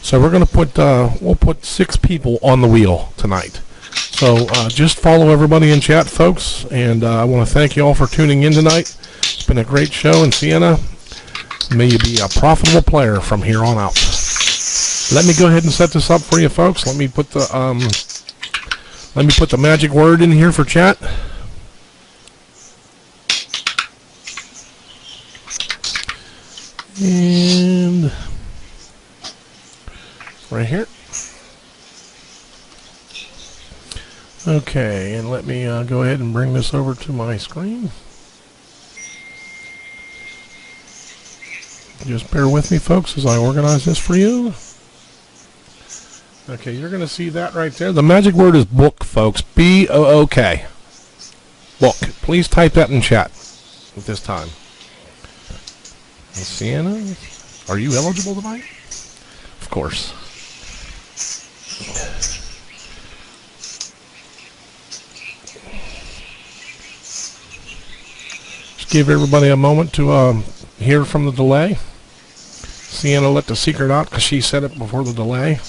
[SPEAKER 3] So we're going to put, we'll put 6 people on the wheel tonight. So just follow everybody in chat, folks, and I want to thank you all for tuning in tonight. It's been a great show, and Sienna, may you be a profitable player from here on out. Let me go ahead and set this up for you, folks. Let me put the magic word in here for chat. And right here. Okay, and let me go ahead and bring this over to my screen. Just bear with me, folks, as I organize this for you. Okay, you're going to see that right there. The magic word is book, folks. B-O-O-K. Book. Please type that in chat at this time. And Sienna, are you eligible tonight? Of course. Just give everybody a moment to hear from the delay. Sienna let the secret out because she said it before the delay.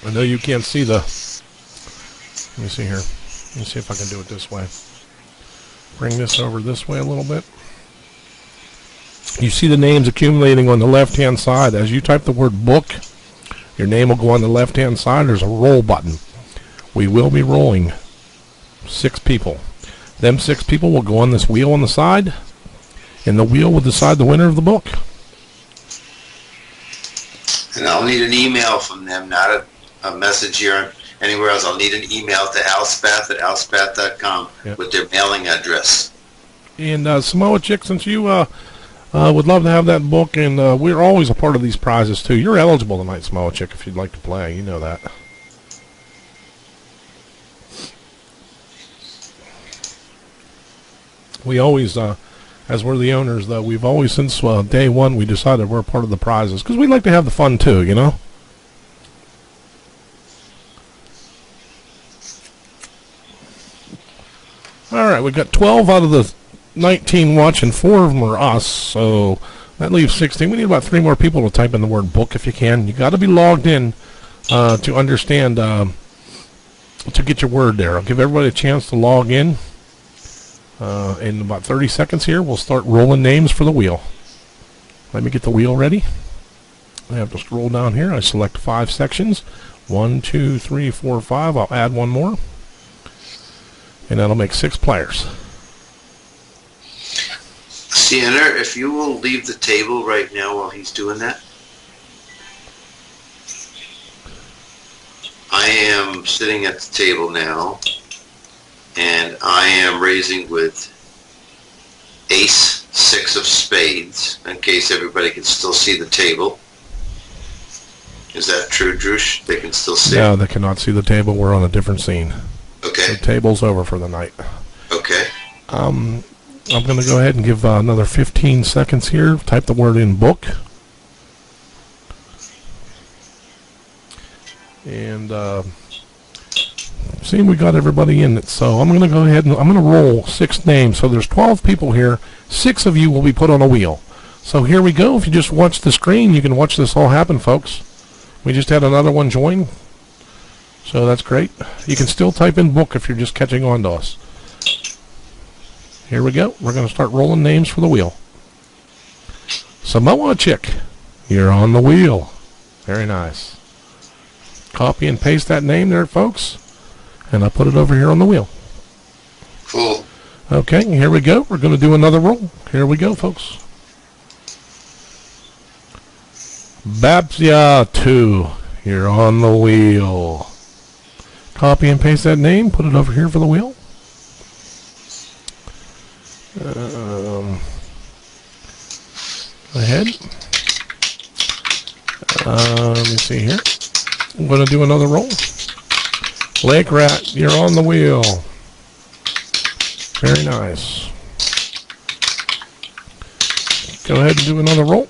[SPEAKER 3] I know you can't see the... Let me see here. Let me see if I can do it this way. Bring this over this way a little bit. You see the names accumulating on the left-hand side. As you type the word book, your name will go on the left-hand side. There's a roll button. We will be rolling 6 people. Them 6 people will go on this wheel on the side, and the wheel will decide the winner of the book.
[SPEAKER 1] And I'll need an email from them, not a message here anywhere else. I'll need an email to alspath@alspath.com with their mailing address.
[SPEAKER 3] And Samoa Chick, since you would love to have that book, and we're always a part of these prizes too. You're eligible tonight, Samoa Chick, if you'd like to play. You know that. We always, as we're the owners, though, we've always, since day one, we decided we're a part of the prizes, because we like to have the fun too, you know? Alright, we've got 12 out of the 19 watching, 4 of them are us, so that leaves 16. We need about 3 more people to type in the word book if you can. You got to be logged in to understand, to get your word there. I'll give everybody a chance to log in. In about 30 seconds here, we'll start rolling names for the wheel. Let me get the wheel ready. I have to scroll down here. I select 5 sections. 1, 2, 3, 4, 5. I'll add one more. And that'll make 6 players.
[SPEAKER 1] Sienna, if you will leave the table right now while he's doing that. I am sitting at the table now, and I am raising with ace 6 of spades, in case everybody can still see the table. Is that true, Drush? They can still see?
[SPEAKER 3] No, they cannot see the table. We're on a different scene.
[SPEAKER 1] Okay.
[SPEAKER 3] The table's over for the night.
[SPEAKER 1] Okay.
[SPEAKER 3] I'm going to go ahead and give another 15 seconds here. Type the word in book. And see, we got everybody in it. So I'm going to go ahead and I'm going to roll 6 names. So there's 12 people here. 6 of you will be put on a wheel. So here we go. If you just watch the screen, you can watch this all happen, folks. We just had another one join. So that's great. You can still type in book if you're just catching on to us. Here we go. We're going to start rolling names for the wheel. Samoa Chick, you're on the wheel. Very nice. Copy and paste that name there, folks. And I'll put it over here on the wheel.
[SPEAKER 1] Cool.
[SPEAKER 3] Okay, here we go. We're going to do another roll. Here we go, folks. Babsia 2, you're on the wheel. Copy and paste that name. Put it over here for the wheel. Go ahead. Let me see here. I'm going to do another roll. Lake Rat, you're on the wheel. Very nice. Go ahead and do another roll.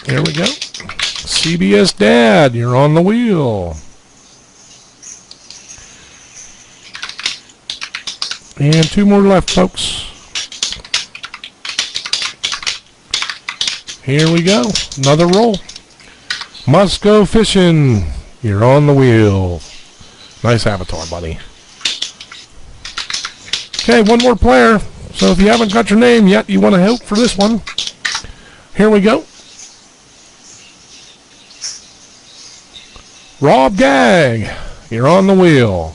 [SPEAKER 3] Here we go. CBS Dad, you're on the wheel. And 2 more left, folks. Here we go. Another roll. Must Go Fishing, you're on the wheel. Nice avatar, buddy. Okay, 1 more player. So if you haven't got your name yet, you want to help for this one. Here we go. Rob Gag, you're on the wheel.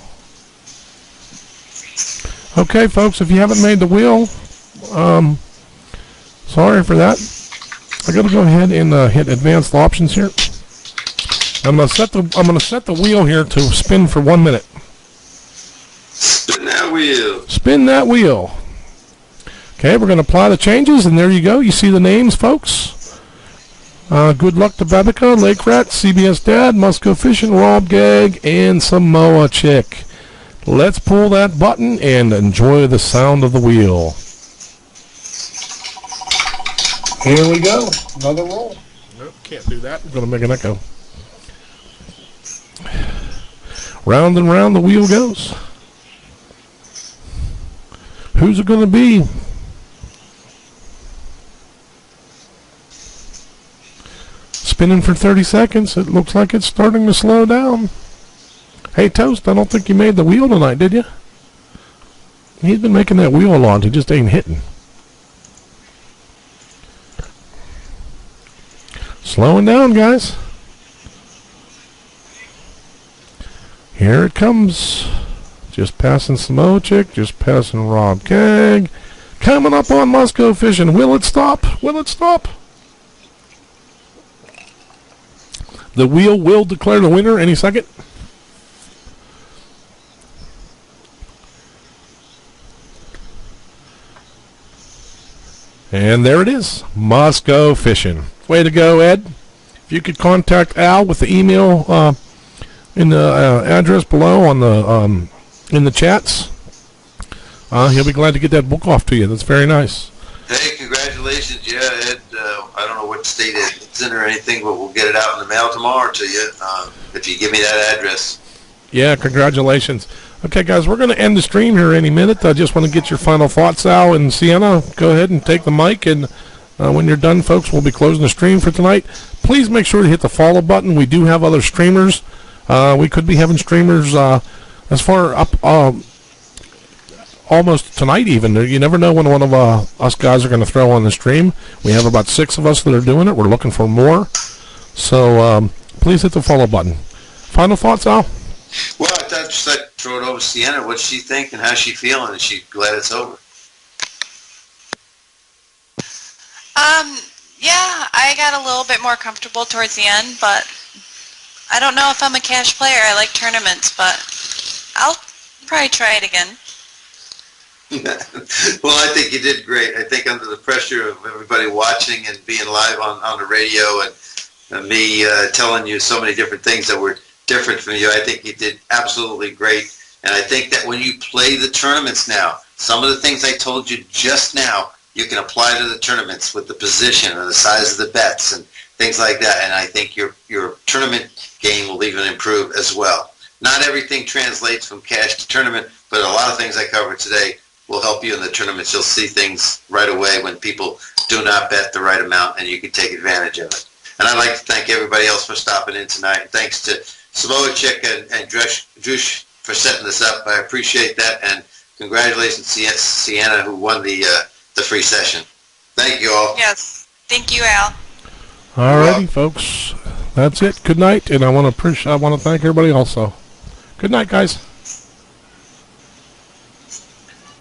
[SPEAKER 3] Okay, folks, if you haven't made the wheel, sorry for that. I got to go ahead and hit advanced options here. I'm gonna set the wheel here to spin for 1 minute.
[SPEAKER 1] Spin that wheel.
[SPEAKER 3] Spin that wheel. Okay, we're gonna apply the changes, and there you go. You see the names, folks. Good luck to Babica, Lake Rat, CBS Dad, Must Go Fishing, Rob Gag, and Samoa Chick. Let's pull that button and enjoy the sound of the wheel. Here we go. Another roll. Nope, can't do that. I'm going to make an echo. Round and round the wheel goes. Who's it going to be? Spinning for 30 seconds. It looks like it's starting to slow down. Hey, Toast, I don't think you made the wheel tonight, did you? He's been making that wheel a lot. He just ain't hitting. Slowing down, guys. Here it comes. Just passing Samoa Chick. Just passing Rob Gag. Coming up on Must Go Fishing. Will it stop? Will it stop? The wheel will declare the winner any second. And there it is. Must Go Fishing. Way to go, Ed. If you could contact Al with the email in the address below on the in the chats, he'll be glad to get that book off to you. That's very nice.
[SPEAKER 1] Hey, congratulations. Yeah, Ed, I don't know what state it's in or anything, but we'll get it out in the mail tomorrow to you if you give me that address.
[SPEAKER 3] Yeah, congratulations. Okay, guys, we're going to end the stream here any minute. I just want to get your final thoughts, Al and Sienna. Go ahead and take the mic, and when you're done, folks, we'll be closing the stream for tonight. Please make sure to hit the follow button. We do have other streamers. We could be having streamers as far up almost tonight even. You never know when one of us guys are going to throw on the stream. We have about 6 of us that are doing it. We're looking for more. So please hit the follow button. Final thoughts, Al?
[SPEAKER 1] Well, I thought just I'd throw it over to Sienna. What's she think and how's she feeling? Is she glad it's over?
[SPEAKER 2] Yeah, I got a little bit more comfortable towards the end, but I don't know if I'm a cash player. I like tournaments, but I'll probably try it again.
[SPEAKER 1] Well, I think you did great. I think under the pressure of everybody watching and being live on the radio and me telling you so many different things that were different from you, I think you did absolutely great. And I think that when you play the tournaments now, some of the things I told you just now, you can apply to the tournaments with the position and the size of the bets and things like that. And I think your tournament game will even improve as well. Not everything translates from cash to tournament, but a lot of things I covered today will help you in the tournaments. You'll see things right away when people do not bet the right amount, and you can take advantage of it. And I'd like to thank everybody else for stopping in tonight. And thanks to Samoachik and Drush for setting this up. I appreciate that. And congratulations to Sienna, who won the free session. Thank you all.
[SPEAKER 2] Yes. Thank you, Al.
[SPEAKER 3] All righty, folks. That's it. Good night. And I want to thank everybody also. Good night, guys.